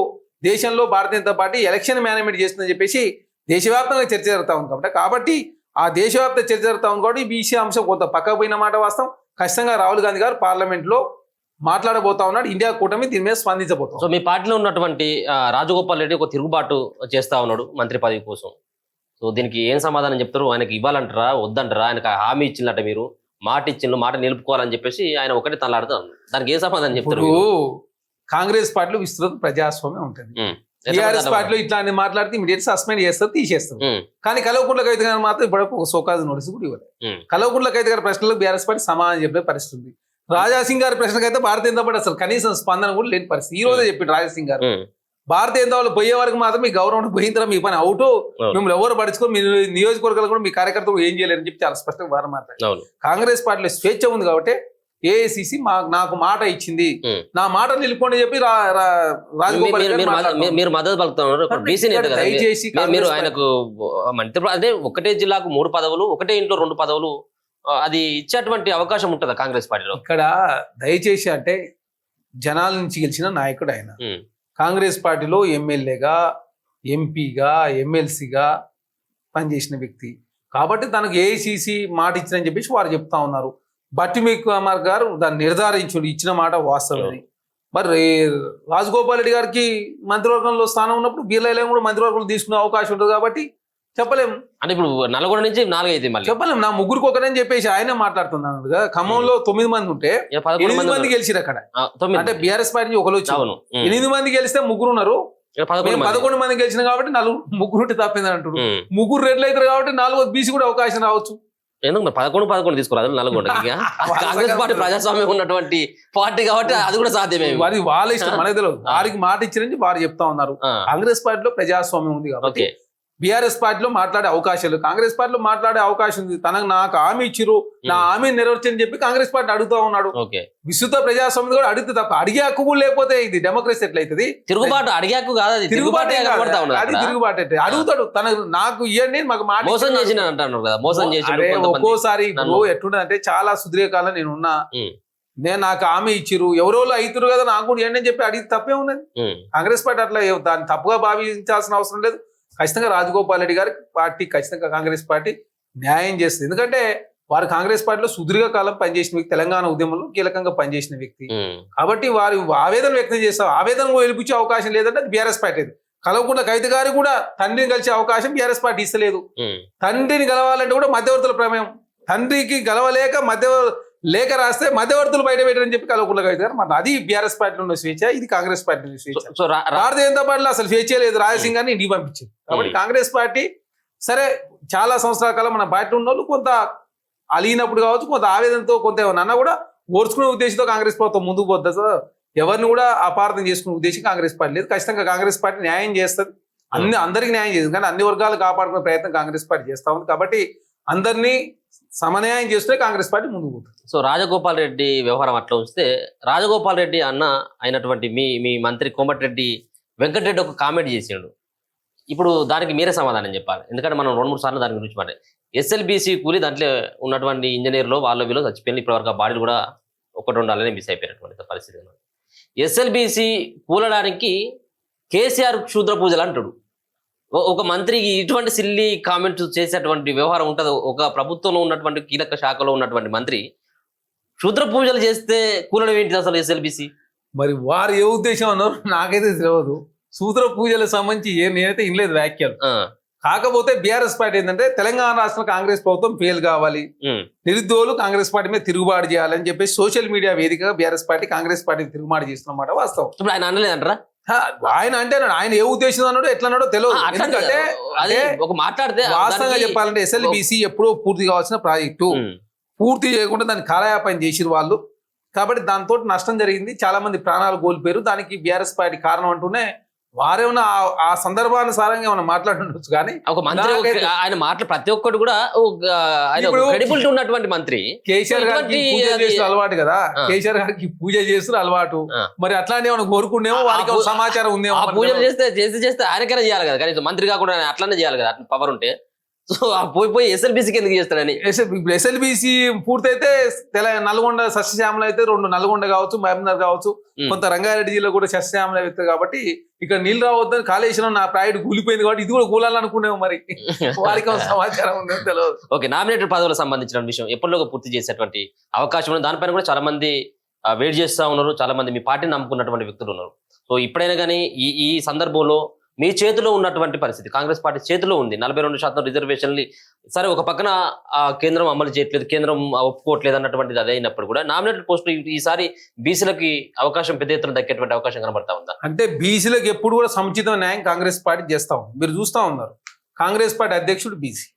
దేశంలో Bharatiya Janata party election management చేస్తుందని చెప్పేసి దేశవ్యాప్తంగా చర్చ జరుగుతా ఉంది. కాబట్టి ఆ దేశవ్యాప్త చర్చ జరుగుతా ఉంది కాబట్టి బీసీ అంశం కొంత పక్కకు పోయిన మాట వాస్తవం. ఖచ్చితంగా రాహుల్ గాంధీ గారు పార్లమెంట్ లో మాట్లాడబోతా ఉన్నాడు. ఇండియా కూటమి దీని మీద స్పందించబోతాం. సో మీ పార్టీలో ఉన్నటువంటి రాజగోపాల్ రెడ్డి ఒక తిరుగుబాటు చేస్తా ఉన్నాడు మంత్రి పదవి కోసం. సో దీనికి ఏం సమాధానం చెప్తారు? ఆయనకి ఇవ్వాలంటారా వద్దంటారా? ఆయనకు హామీ ఇచ్చిందట, మీరు మాట ఇచ్చిండ్రు, మాట నిలుపుకోవాలని చెప్పేసి ఆయన ఒకటి తనలాడుతాను. దానికి ఏ సమాధానం చెప్తారు? కాంగ్రెస్ పార్టీలో విస్తృత ప్రజాస్వామ్యం ఉంటుంది. టీఆర్ఎస్ పార్టీలో ఇట్లాంటి మాట్లాడితే ఇమీడియట్ సస్పెండ్ చేస్తారు, తీసేస్తారు. కానీ కల్వకుంట్ల కవిత గారు మాత్రం ఇప్పుడు ఒక సోకాజ్ నోటీస్ కూడా ఇవ్వలేదు. కల్వకుంట్ల కవిత గారి ప్రశ్నలకు బీఆర్ఎస్ పార్టీ సమాధానం చెప్పే పరిస్థితి ఉంది. రాజాసింగ్ గారి ప్రశ్నకు అయితే భారతీయ జనతా పార్టీ అసలు కనీసం స్పందన కూడా లేని పరిస్థితి. ఈ రోజే చెప్పిండు రాజాసింగ్ గారు, భారతీయ జనతా వాళ్ళు పోయే వరకు మాత్రం మీ గౌరవం పోయిన తర్వాత మీ పని అవుట్, మిమ్మల్ని ఎవరు పడుచుకొని మీ నియోజకవర్గాలు కూడా మీ కార్యకర్తలు ఏం చేయలేరని చెప్పి చాలా స్పష్టంగా వారు మాట్లాడారు. కాంగ్రెస్ పార్టీలో స్వేచ్ఛ ఉంది కాబట్టి ఏఐసిసి నాకు మాట ఇచ్చింది, నా మాట నిలుపుకోండి చెప్పి రాజగోపాల్ మీరు మద్దతు పలుకుతున్నారు. బీసీ నేత కదా, మీరు ఆయనకు అంటే ఒకటే జిల్లాకు 3 పదవులు, ఒకటే ఇంట్లో 2 పదవులు, అది ఇచ్చేటువంటి అవకాశం ఉంటుందా కాంగ్రెస్ పార్టీలో? ఇక్కడ దయచేసి అంటే జనాల నుంచి గెలిచిన నాయకుడు ఆయన. కాంగ్రెస్ పార్టీలో ఎమ్మెల్యేగా, ఎంపీగా, ఎమ్మెల్సీగా పనిచేసిన వ్యక్తి కాబట్టి తనకు ఏఐసిసి మాట ఇచ్చిందని చెప్పేసి వారు చెప్తా ఉన్నారు. బట్టి కుమార్ గారు దాన్ని నిర్ధారించుడు, ఇచ్చిన మాట వాస్తవమని. మరి రాజగోపాల్ రెడ్డి గారికి మంత్రివర్గంలో స్థానం ఉన్నప్పుడు బీర్లైలో కూడా మంత్రివర్గంలో తీసుకునే అవకాశం ఉంటుంది కాబట్టి చెప్పలేము. అంటే ఇప్పుడు నల్గొండ నుంచి 4 అయితే మళ్ళీ చెప్పలేము. నా ముగ్గురికి ఒకరని చెప్పేసి ఆయనే మాట్లాడుతున్నాను కదా. ఖమ్మంలో 9 మంది ఉంటే 8 మంది గెలిచిరు అక్కడ. అంటే బీఆర్ఎస్ పార్టీ ఒకరు వచ్చి 8 మంది గెలిస్తే 3 ఉన్నారు. 11 మంది గెలిచిన కాబట్టి 3 తప్పిందని అంటారు. 3 రెడ్లు అవుతారు కాబట్టి 4వ బీసీ కూడా అవకాశం రావచ్చు. ఎందుకు 11 తీసుకురాదు నల్గొండకి? కాంగ్రెస్ పార్టీ ప్రజాస్వామ్యం ఉన్నటువంటి పార్టీ కాబట్టి అది కూడా సాధ్యమే. అది వాళ్ళ ఇష్టం, మనకు తెలియదు. వారికి మాట ఇచ్చినని వారు చెప్తా ఉన్నారు. కాంగ్రెస్ పార్టీలో ప్రజాస్వామ్యం ఉంది కాబట్టి బీఆర్ఎస్ పార్టీలో మాట్లాడే అవకాశాలు, కాంగ్రెస్ పార్టీలో మాట్లాడే అవకాశం ఉంది. నాకు హామీ ఇచ్చిరు, నా హామీ నెరవేర్చని చెప్పి కాంగ్రెస్ పార్టీ అడుగుతా ఉన్నాడు. విస్తృత ప్రజాస్వామ్యం కూడా అడిగితే తప్ప అడిగే హక్కు కూడా లేకపోతే ఇది డెమోక్రసీ ఎట్లయితుంది? తిరుగుబాటు అడిగే హక్కు కాదు, అది తిరుగుబాటు. అది తిరుగుబాటు అంటే అడుగుతాడు, నాకు ఇవ్వండి, మాకు మాట మోసం చేసిన అంటాను కదా. మోసం చేసి ఒక్కోసారి ఇప్పుడు ఎట్లుంటదంటే చాలా సుదీర్ఘకాలం నేనున్నా, నాకు హామీ ఇచ్చిరు, ఎవరో అవుతురు కదా నాకు కూడా ఇవ్వండి అని చెప్పి అడిగి తప్పే ఉన్నది. కాంగ్రెస్ పార్టీ అట్లా దాన్ని తప్పుగా భావించాల్సిన అవసరం లేదు. ఖచ్చితంగా రాజగోపాల్ రెడ్డి గారి పార్టీ, ఖచ్చితంగా కాంగ్రెస్ పార్టీ న్యాయం చేస్తుంది. ఎందుకంటే వారు కాంగ్రెస్ పార్టీలో సుదీర్ఘకాలం పనిచేసిన వ్యక్తి, తెలంగాణ ఉద్యమంలో కీలకంగా పనిచేసిన వ్యక్తి కాబట్టి వారు ఆవేదన వ్యక్తం చేస్తారు. ఆవేదన వెలిపించే అవకాశం లేదంటే అది బీఆర్ఎస్ పార్టీ. కలవకుండా కవిత గారు కూడా తండ్రిని కలిసే అవకాశం బీఆర్ఎస్ పార్టీ ఇస్తలేదు. తండ్రిని గెలవాలంటే కూడా మధ్యవర్తుల ప్రమేయం. తండ్రికి గెలవలేక లేఖ రాస్తే మధ్యవర్తులు బయట పెట్టారని చెప్పి కలవకుండా కవిత గారు. మరి అది బీఆర్ఎస్ పార్టీలో ఉన్న స్వేచ్ఛ, ఇది కాంగ్రెస్ పార్టీలో స్వేచ్ఛ. భారతీయ జనతా పార్టీలో అసలు స్వేచ్ఛ లేదు. రాజసింగ్ గారిని ఇంటికి పంపించింది. కాబట్టి కాంగ్రెస్ పార్టీ సరే చాలా సంవత్సరాల కాలం మన పార్టీ ఉన్న వాళ్ళు కొంత అలిగినప్పుడు కావచ్చు, కొంత ఆవేదనతో కొంత ఏమన్నా కూడా ఓర్చుకునే ఉద్దేశంతో కాంగ్రెస్ ప్రభుత్వం ముందుకు పోద్దా ఎవరిని కూడా అపార్థం చేసుకునే ఉద్దేశం కాంగ్రెస్ పార్టీ లేదు. ఖచ్చితంగా కాంగ్రెస్ పార్టీ న్యాయం చేస్తుంది, అందరికీ న్యాయం చేస్తుంది, కానీ అన్ని వర్గాలు కాపాడుకునే ప్రయత్నం కాంగ్రెస్ పార్టీ చేస్తా ఉంది. కాబట్టి అందరినీ సమన్యాయం చేస్తే కాంగ్రెస్ పార్టీ ముందుకు పోతుంది. సో రాజగోపాల్ రెడ్డి వ్యవహారం అట్లా ఉంచితే, రాజగోపాల్ రెడ్డి అన్న అయినటువంటి మీ మంత్రి కోమటిరెడ్డి వెంకటరెడ్డి ఒక కామెంట్ చేసిండు. ఇప్పుడు దానికి మీరే సమాధానం చెప్పాలి, ఎందుకంటే మనం 2-3 సార్లు దాని గురించి మాట ఎస్ఎల్బీసీ కూలి దాంట్లో ఉన్నటువంటి ఇంజనీర్లు వీళ్ళు చచ్చిపోయింది. ఇప్పటివరకు ఆ బాడీలు కూడా 1-2 అలానే మిస్ అయిపోయినటువంటి పరిస్థితి. ఎస్ఎల్బీసీ కూలడానికి కేసీఆర్ క్షుద్ర పూజలు అంటాడు. ఒక మంత్రికి ఇటువంటి సిల్లీ కామెంట్స్ చేసేటువంటి వ్యవహారం ఉంటుంది. ఒక ప్రభుత్వంలో ఉన్నటువంటి కీలక శాఖలో ఉన్నటువంటి మంత్రి క్షుద్ర పూజలు చేస్తే కూలడం ఏంటిది అసలు ఎస్ఎల్బీసీ? మరి వారు ఏ ఉద్దేశం అన్నారు నాకైతే తెలియదు. సూత్ర పూజలకు సంబంధించి నేనైతే ఇనలేదు వ్యాఖ్యలు. కాకపోతే బీఆర్ఎస్ పార్టీ ఏంటంటే తెలంగాణ రాష్ట్రంలో కాంగ్రెస్ ప్రభుత్వం ఫెయిల్ కావాలి, నిరుద్యోగులు కాంగ్రెస్ పార్టీ మీద తిరుగుబాటు చేయాలని చెప్పేసి సోషల్ మీడియా వేదికగా బీఆర్ఎస్ పార్టీ కాంగ్రెస్ పార్టీ తిరుగుబాటు చేస్తున్నమాట వాస్తవం. ఇప్పుడు ఆయన అనలేదంటారా? ఆయన అంటే ఆయన ఏ ఉద్దేశం అన్నాడో ఎట్లా అన్నాడో తెలియదు. ఎందుకంటే ఒక మాట్లాడితే వాస్తవంగా చెప్పాలంటే ఎస్ఎల్బీసీ ఎప్పుడో పూర్తి కావాల్సిన ప్రాజెక్టు పూర్తి చేయకుండా దాన్ని కాలయాపన చేసిరు వాళ్ళు. కాబట్టి దాంతో నష్టం జరిగింది, చాలా మంది ప్రాణాలు కోల్పోయారు. దానికి బీఆర్ఎస్ పార్టీ కారణం అంటూనే వారేమన్నా ఆ సందర్భానుసారంగా ఏమన్నా మాట్లాడుండొచ్చు. కానీ ఒక మంత్రి ఆయన మాటలు ప్రతి ఒక్కటి కూడా క్రెడిబిలిటీ ఉన్నటువంటి మంత్రి. కేసీఆర్ గారికి పూజ చేసిన అలవాటు కదా, కేసీఆర్ గారికి పూజ చేసిన అలవాటు. మరి అట్లాంటి ఏమైనా కోరుకునేమో, వారికి సమాచారం ఉందేమో. పూజలు చేస్తే ఆయనకైనా చేయాలి కదా, కానీ మంత్రి కాకుండా అట్లానే చేయాలి కదా, పవర్ ఉంటే. సో పోయి ఎస్ఎల్బీసీకి ఎందుకు చేస్తాడని. ఎస్ఎల్బీసీ పూర్తయితే నల్గొండ సస్యశ్యామల అయితే 2 నల్గొండ కావచ్చు, మహబూబ్నగర్ కావచ్చు, కొంత రంగారెడ్డి జిల్లా కూడా సస్యశ్యామల అవుతుంది. కాబట్టి ఇక్కడ నీళ్ళు రావద్దని కాళేశ్వరం నా ప్రాజెక్ట్ కూలిపోయింది కాబట్టి ఇది కూడా కూలాలనుకునేమో. మరి వారికి సమాచారం ఉందేమో తెలియదు. ఓకే, నామినేటెడ్ పదవులకు సంబంధించిన విషయం ఎప్పటిలోగా పూర్తి చేసేటువంటి అవకాశం ఉంది. దానిపైన కూడా చాలా మంది వెయిట్ చేస్తూ ఉన్నారు. చాలా మంది మీ పార్టీని నమ్ముకున్నటువంటి వ్యక్తులు ఉన్నారు. సో ఇప్పుడైనా కానీ ఈ సందర్భంలో మీ చేతిలో ఉన్నటువంటి పరిస్థితి, కాంగ్రెస్ పార్టీ చేతిలో ఉంది. 42% రిజర్వేషన్లు సరే, ఒక పక్కన కేంద్రం అమలు చేయట్లేదు, కేంద్రం ఒప్పుకోవట్లేదు అన్నటువంటిది అదే అయినప్పుడు కూడా నామినేటెడ్ పోస్టులు ఈసారి బీసీలకి అవకాశం పెద్ద ఎత్తున దక్కేటువంటి అవకాశం కనబడతా ఉందా? అంటే బీసీలకు ఎప్పుడు కూడా సముచిత న్యాయం కాంగ్రెస్ పార్టీ చేస్తా ఉంది. మీరు చూస్తా ఉన్నారు, కాంగ్రెస్ పార్టీ అధ్యక్షుడు బీసీ,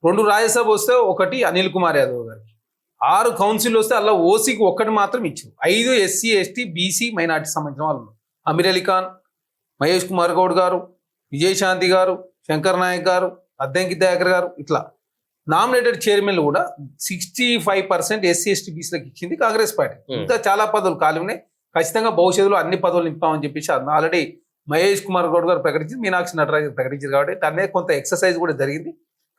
2 రాజ్యసభ వస్తే 1 అనిల్ కుమార్ యాదవ్ గారికి, 6 కౌన్సిల్ వస్తే అలా ఓసీకి 1 మాత్రం ఇచ్చారు. 5 ఎస్సీ ఎస్టీ బీసీ మైనార్టీ సంబంధించిన వాళ్ళు, అమీర్ అలీ ఖాన్, మహేష్ కుమార్ గౌడ్ గారు, విజయశాంతి గారు, శంకర్ నాయక్ గారు, అద్దంకి దయాకర్ గారు, ఇట్లా నామినేటెడ్ చైర్మన్లు కూడా 65% ఎస్సీ ఎస్టీ బీసీలకు ఇచ్చింది కాంగ్రెస్ పార్టీ. ఇంకా చాలా పదవులు ఖాళీ ఉన్నాయి. ఖచ్చితంగా భవిష్యత్తులో అన్ని పదవులు నింపామని చెప్పేసి ఆల్రెడీ మహేష్ కుమార్ గౌడ్ గారు ప్రకటించింది, మీనాక్షి నటరాజన్ ప్రకటించారు. కాబట్టి దాని కొంత ఎక్సర్సైజ్ కూడా జరిగింది.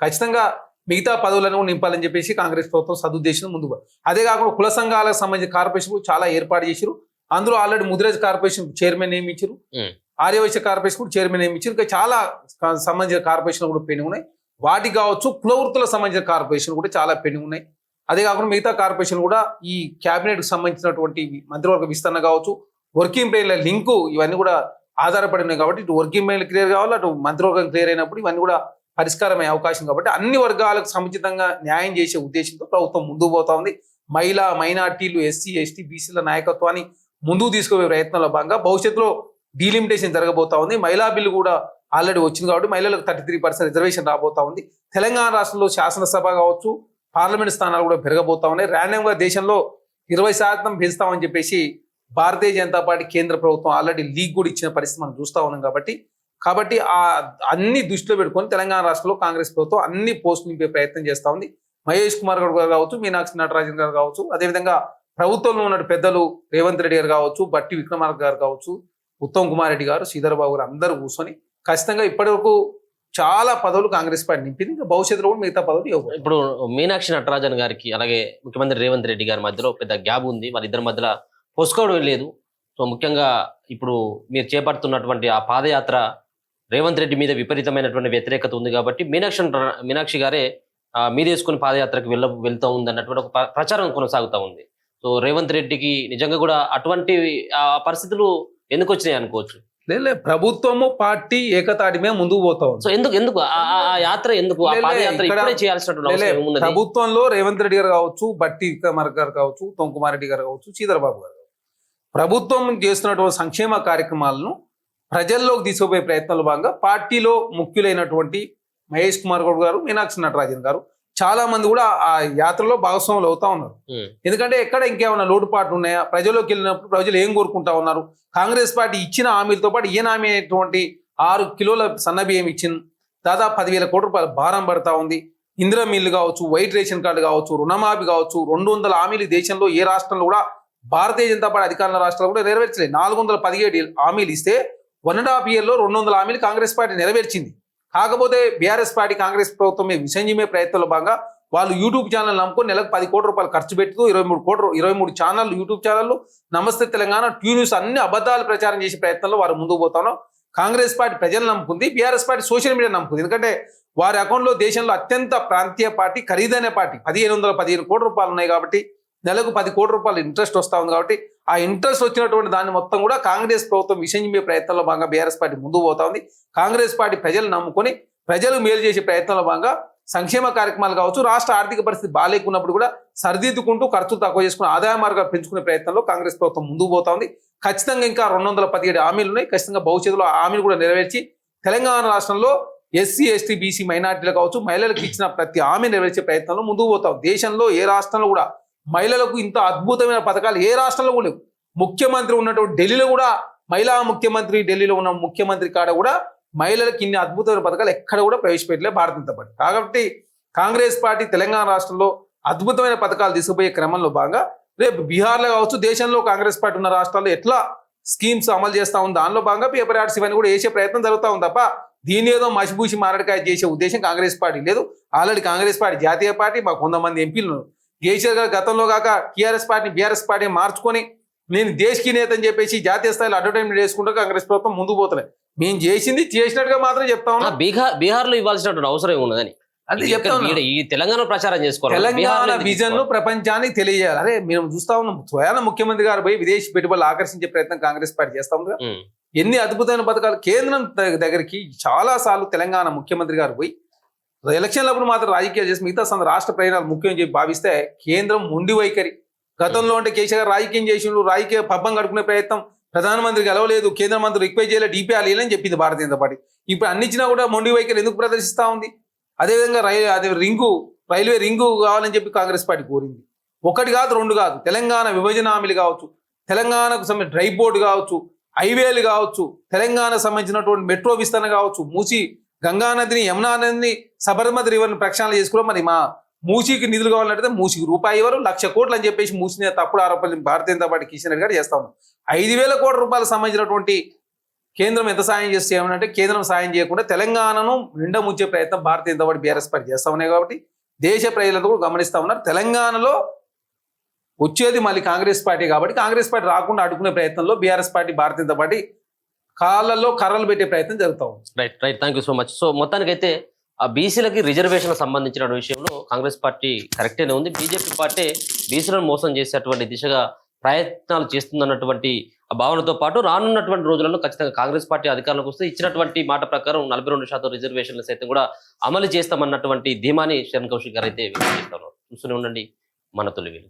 ఖచ్చితంగా మిగతా పదవులను కూడా నింపాలని చెప్పేసి కాంగ్రెస్ ప్రభుత్వం సదుద్దేశం ముందుకు. అదే కాకుండా కుల సంఘాలకు సంబంధించిన కార్పొరేషన్ చాలా ఏర్పాటు చేశారు. అందులో ఆల్రెడీ ముదిరాజ్ కార్పొరేషన్ చైర్మన్ నియమించారు, ఆర్యవైశ్య కార్పొరేషన్ కూడా చైర్మన్ నియమించారు. ఇంకా చాలా సంబంధించిన కార్పొరేషన్ కూడా పెండింగ్ ఉన్నాయి. వాటికి కావచ్చు కులవృత్తులకు సంబంధించిన కార్పొరేషన్ కూడా చాలా పెండింగ్ ఉన్నాయి. అదే కాకుండా మిగతా కార్పొరేషన్ కూడా ఈ క్యాబినెట్కి సంబంధించినటువంటి మంత్రివర్గ విస్తరణ కావచ్చు, వర్కింగ్ ప్లేన్ల లింకు, ఇవన్నీ కూడా ఆధారపడి ఉన్నాయి. కాబట్టి ఇటు వర్కింగ్ ప్లేన్లు క్లియర్ కావాలి, అటు మంత్రివర్గం క్లియర్ అయినప్పుడు ఇవన్నీ కూడా పరిష్కారం అయ్యే అవకాశం. కాబట్టి అన్ని వర్గాలకు సముచితంగా న్యాయం చేసే ఉద్దేశంతో ప్రభుత్వం ముందుకు పోతా ఉంది. మైనార్టీలు, ఎస్సీ ఎస్టీ బీసీల నాయకత్వాన్ని ముందుకు తీసుకునే ప్రయత్నంలో భాగంగా భవిష్యత్తులో డీలిమిటేషన్ జరగబోతా ఉంది. మహిళా బిల్లు కూడా ఆల్రెడీ వచ్చింది కాబట్టి మహిళలకు 33% రిజర్వేషన్ రాబోతా ఉంది. తెలంగాణ రాష్ట్రంలో శాసనసభ కావచ్చు, పార్లమెంట్ స్థానాలు కూడా పెరగబోతా ఉన్నాయి. ర్యాండమ్గా దేశంలో 20% పెంచుతామని చెప్పేసి భారతీయ జనతా పార్టీ కేంద్ర ప్రభుత్వం ఆల్రెడీ లీగ్ కూడా ఇచ్చిన పరిస్థితి మనం చూస్తా ఉన్నాం. కాబట్టి అన్ని దృష్టిలో పెట్టుకొని తెలంగాణ రాష్ట్రంలో కాంగ్రెస్ ప్రభుత్వం అన్ని పోస్టులు నింపే ప్రయత్నం చేస్తా ఉంది. మహేష్ కుమార్ గౌడ్ గారు కావచ్చు, మీనాక్షి నటరాజన్ గారు కావచ్చు, అదేవిధంగా ప్రభుత్వంలో ఉన్న పెద్దలు రేవంత్ రెడ్డి గారు కావచ్చు, బట్టి విక్రమార్క గారు కావచ్చు, ఉత్తమ్ కుమార్ రెడ్డి గారు, శ్రీధర్ బాబు గారు అందరూ కూర్చొని ఖచ్చితంగా ఇప్పటి వరకు చాలా పదవులు కాంగ్రెస్ పార్టీ నింపింది. ఇంకా భవిష్యత్తులో కూడా మిగతా పదవులు ఇవ్వబోతుంది. ఇప్పుడు మీనాక్షి నటరాజన్ గారికి అలాగే ముఖ్యమంత్రి రేవంత్ రెడ్డి గారి మధ్యలో పెద్ద గ్యాప్ ఉంది, వాళ్ళిద్దరి మధ్యలో పొసుకోవడం లేదు. సో ముఖ్యంగా ఇప్పుడు మీరు చేపడుతున్నటువంటి ఆ పాదయాత్ర రేవంత్ రెడ్డి మీద విపరీతమైనటువంటి వ్యతిరేకత ఉంది. కాబట్టి మీనాక్షి గారే మీద వేసుకుని పాదయాత్రకు వెళ్తూ ఉంది అన్నటువంటి ఒక ప్రచారం కొనసాగుతూ ఉంది. సో రేవంత్ రెడ్డికి నిజంగా కూడా అటువంటి పరిస్థితులు ఎందుకు వచ్చినాయి అనుకోవచ్చు. లేదు, ప్రభుత్వము పార్టీ ఏకతాటి మీద ముందుకు పోతా ఉంది. సో ఎందుకు ఆ యాత్ర, ఎందుకు ఆ పాదయాత్ర ఇప్పుడే చేయాల్సినటువంటి అవసరం ఏముంది? ప్రభుత్వంలో రేవంత్ రెడ్డి గారు కావచ్చు, బట్టి విక్రమార్క గారు కావచ్చు, ఉత్తమ్ కుమార్ రెడ్డి గారు కావచ్చు, శ్రీధర్ బాబు గారు ప్రభుత్వం చేస్తున్నటువంటి సంక్షేమ కార్యక్రమాలను ప్రజల్లోకి తీసుకుపోయే ప్రయత్నంలో భాగంగా పార్టీలో ముఖ్యులైనటువంటి మహేష్ కుమార్ గౌడ్ గారు, మీనాక్షి నటరాజన్ గారు చాలా మంది కూడా ఆ యాత్రలో భాగస్వాములు అవుతా ఉన్నారు. ఎందుకంటే ఎక్కడ ఇంకేమైనా లోటుపాట్లు ఉన్నాయా, ప్రజల్లోకి వెళ్ళినప్పుడు ప్రజలు ఏం కోరుకుంటా ఉన్నారు, కాంగ్రెస్ పార్టీ ఇచ్చిన హామీలతో పాటు ఈయన హామీ అయినటువంటి 6 కిలోల సన్నబియ్యం ఇచ్చింది, దాదాపు 10,000 కోట్ల రూపాయల భారం పడతా ఉంది. ఇందిరా మిల్లు కావచ్చు, వైట్ రేషన్ కార్డు కావచ్చు, రుణమాఫీ కావచ్చు, 200 హామీలు దేశంలో ఏ రాష్ట్రంలో కూడా భారతీయ జనతా పార్టీ అధికారంలో రాష్ట్రాలు కూడా నెరవేర్చలేదు. 417 హామీలు ఇస్తే 1.5 yearలో 200 హామీలు కాంగ్రెస్ పార్టీ నెరవేర్చింది. కాకపోతే బీఆర్ఎస్ పార్టీ కాంగ్రెస్ ప్రభుత్వం మీద విసంజమే ప్రయత్నంలో భాగంగా వాళ్ళు యూట్యూబ్ ఛానల్ నమ్ముకొని నెలకు 10 కోట్ల రూపాయలు ఖర్చు పెడుతూ 23 ఛానళ్ళు, యూట్యూబ్ ఛానళ్ళు, నమస్తే తెలంగాణ, ట్యూ న్యూస్ అన్ని అబద్ధాలు ప్రచారం చేసే ప్రయత్నంలో వారు ముందుకు పోతాను. కాంగ్రెస్ పార్టీ ప్రజలు నమ్ముకుంది, బీఆర్ఎస్ పార్టీ సోషల్ మీడియా నమ్ముకుంది. ఎందుకంటే వారి అకౌంట్లో దేశంలో అత్యంత ప్రాంతీయ పార్టీ, ఖరీదైన పార్టీ 1,515 కోట్ల రూపాయలు ఉన్నాయి కాబట్టి నెలకు 10 కోట్ల రూపాయలు ఇంట్రెస్ట్ వస్తూ ఉంది. కాబట్టి ఆ ఇంట్రెస్ట్ వచ్చినటువంటి దాన్ని మొత్తం కూడా కాంగ్రెస్ ప్రభుత్వం విసంజమే ప్రయత్నంలో భాగంగా బీఆర్ఎస్ పార్టీ ముందుకు పోతా ఉంది. కాంగ్రెస్ పార్టీ ప్రజలు నమ్ముకొని ప్రజలు మేలు చేసే ప్రయత్నంలో భాగంగా సంక్షేమ కార్యక్రమాలు కావచ్చు, రాష్ట్ర ఆర్థిక పరిస్థితి బాగాలేకున్నప్పుడు కూడా సరిదిద్దుకుంటూ ఖర్చులు తక్కువ చేసుకుని ఆదాయ మార్గాలు పెంచుకునే ప్రయత్నంలో కాంగ్రెస్ ప్రభుత్వం ముందుకు పోతా ఉంది. ఖచ్చితంగా ఇంకా 217 హామీలు ఉన్నాయి. ఖచ్చితంగా భవిష్యత్తులో ఆ హామీలు కూడా నెరవేర్చి తెలంగాణ రాష్ట్రంలో ఎస్సీ, ఎస్టీ, బీసీ మైనార్టీలు కావచ్చు, మహిళలకు ఇచ్చిన ప్రతి హామీ నెరవేర్చే ప్రయత్నంలో ముందుకు పోతాం. దేశంలో ఏ రాష్ట్రంలో కూడా మహిళలకు ఇంత అద్భుతమైన పథకాలు ఏ రాష్ట్రంలో కూడా లేవు. ముఖ్యమంత్రి ఉన్నటువంటి ఢిల్లీలో కూడా మహిళా ముఖ్యమంత్రి, ఢిల్లీలో ఉన్న ముఖ్యమంత్రి కాడ కూడా మహిళలకు ఇన్ని అద్భుతమైన పథకాలు ఎక్కడ కూడా ప్రవేశపెట్టలే భారతీయ జనతా పార్టీ. కాబట్టి కాంగ్రెస్ పార్టీ తెలంగాణ రాష్ట్రంలో అద్భుతమైన పథకాలు తీసుకుపోయే క్రమంలో భాగంగా రేపు బీహార్లో కావచ్చు, దేశంలో కాంగ్రెస్ పార్టీ ఉన్న రాష్ట్రాల్లో ఎట్లా స్కీమ్స్ అమలు చేస్తా ఉంది దానిలో భాగంగా పేపర్ యాడ్స్ ఇవన్నీ కూడా వేసే ప్రయత్నం జరుగుతూ ఉంది తప్ప దీని ఏదో మసిబూసి మారడికాయ చేసే ఉద్దేశం కాంగ్రెస్ పార్టీ లేదు. ఆల్రెడీ కాంగ్రెస్ పార్టీ జాతీయ పార్టీ, మాకు 100 మంది ఎంపీలు కేసీఆర్ గారు గతంలో కాక టీఆర్ఎస్ పార్టీ బీఆర్ఎస్ పార్టీ మార్చుకొని నేను దేశకి నేత అని చెప్పేసి జాతీయ స్థాయిలో అడ్వర్టైజ్మెంట్ చేసుకుంటూ కాంగ్రెస్ ప్రభుత్వం ముందుకు పోతలే. మేము చేసింది చేసినట్టుగా మాత్రం చెప్తా ఉన్నాం. బీహార్లో ఇవ్వాల్సినటువంటి అవసరం ఉన్నదని అంటే చెప్తా ఉన్నాం. ఈ తెలంగాణ ప్రచారం చేసుకోవాలి, తెలంగాణ విజన్ ను ప్రపంచానికి తెలియజేయాలి. అరే మేము చూస్తా ఉన్నాం, స్వయాన ముఖ్యమంత్రి గారు పోయి విదేశీ పెట్టుబడులు ఆకర్షించే ప్రయత్నం కాంగ్రెస్ పార్టీ చేస్తా ఉంది. ఎన్ని అద్భుతమైన పథకాలు కేంద్రం దగ్గరికి చాలా సార్లు తెలంగాణ ముఖ్యమంత్రి గారు పోయి ఎలక్షన్లప్పుడు మాత్రం రాజకీయాలు చేసి మిగతా రాష్ట్ర ప్రయోజనాలు ముఖ్యం చెప్పి భావిస్తే కేంద్రం మొండి వైఖరి. గతంలో అంటే కేసీఆర్ రాజకీయం చేసిండు, రాజకీయ పబ్బం గడుపుకునే ప్రయత్నం, ప్రధానమంత్రి గెలవలేదు, కేంద్ర మంత్రి రిక్వెస్ట్ చేయలేదు, డిపిఆర్ అని చెప్పింది భారతీయ జనతా పార్టీ. ఇప్పుడు అన్నిచ్చినా కూడా మొండి వైఖరి ఎందుకు ప్రదర్శిస్తూ ఉంది? అదేవిధంగా రైల్వే రింగు కావాలని చెప్పి కాంగ్రెస్ పార్టీ కోరింది. 1 కాదు 2 కాదు, తెలంగాణ విభజన హామీలు కావచ్చు, తెలంగాణకు సంబంధించిన డ్రైవ్ బోర్డు కావచ్చు, హైవేలు కావచ్చు, తెలంగాణ సంబంధించినటువంటి మెట్రో విస్తరణ కావచ్చు, మూసి గంగానదిని, యమునా నదిని, సబర్మతి రివర్ని ప్రక్షాళన చేసుకోవడం. మరి మా మూసీకి నిధులు కావాలంటే మూసీకి రూపాయి ఇవ్వరు, 1,00,000 కోట్లు అని చెప్పేసి మూసిన తప్పుడు ఆరోపణలు భారతీయ జనతా పార్టీ కిషన్ రెడ్డి గారు చేస్తా ఉన్నాం. 5,000 కోట్ల రూపాయలకు సంబంధించినటువంటి కేంద్రం ఎంత సాయం చేస్తే ఏమనంటే కేంద్రం సాయం చేయకుండా తెలంగాణను నిండా ముంచే ప్రయత్నం Bharatiya Janata party BRS party చేస్తా ఉన్నాయి. కాబట్టి దేశ ప్రజలతో కూడా గమనిస్తా ఉన్నారు. తెలంగాణలో వచ్చేది మళ్ళీ కాంగ్రెస్ పార్టీ కాబట్టి కాంగ్రెస్ పార్టీ రాకుండా అడ్డుకునే ప్రయత్నంలో BRS party, Bharatiya Janata party కాళ్ళల్లో కర్రలు పెట్టే ప్రయత్నం జరుగుతూ ఉంది. Right, thank you so much. So మొత్తానికైతే ఆ బీసీలకి రిజర్వేషన్ సంబంధించిన విషయంలో కాంగ్రెస్ పార్టీ కరెక్టేనే ఉంది. బీజేపీ పార్టీ బీసీలను మోసం చేసేటువంటి దిశగా ప్రయత్నాలు చేస్తుందన్నటువంటి ఆ భావనతో పాటు రానున్నటువంటి రోజులలో ఖచ్చితంగా కాంగ్రెస్ పార్టీ అధికారంలోకి వస్తే ఇచ్చినటువంటి మాట ప్రకారం 42% రిజర్వేషన్లు సైతం కూడా అమలు చేస్తామన్నటువంటి ధీమాని శరణ్ కౌశిక్ గారు అయితే వ్యక్తం చేస్తున్నారు. చూస్తూనే ఉండండి మన తొలి వెలుగు.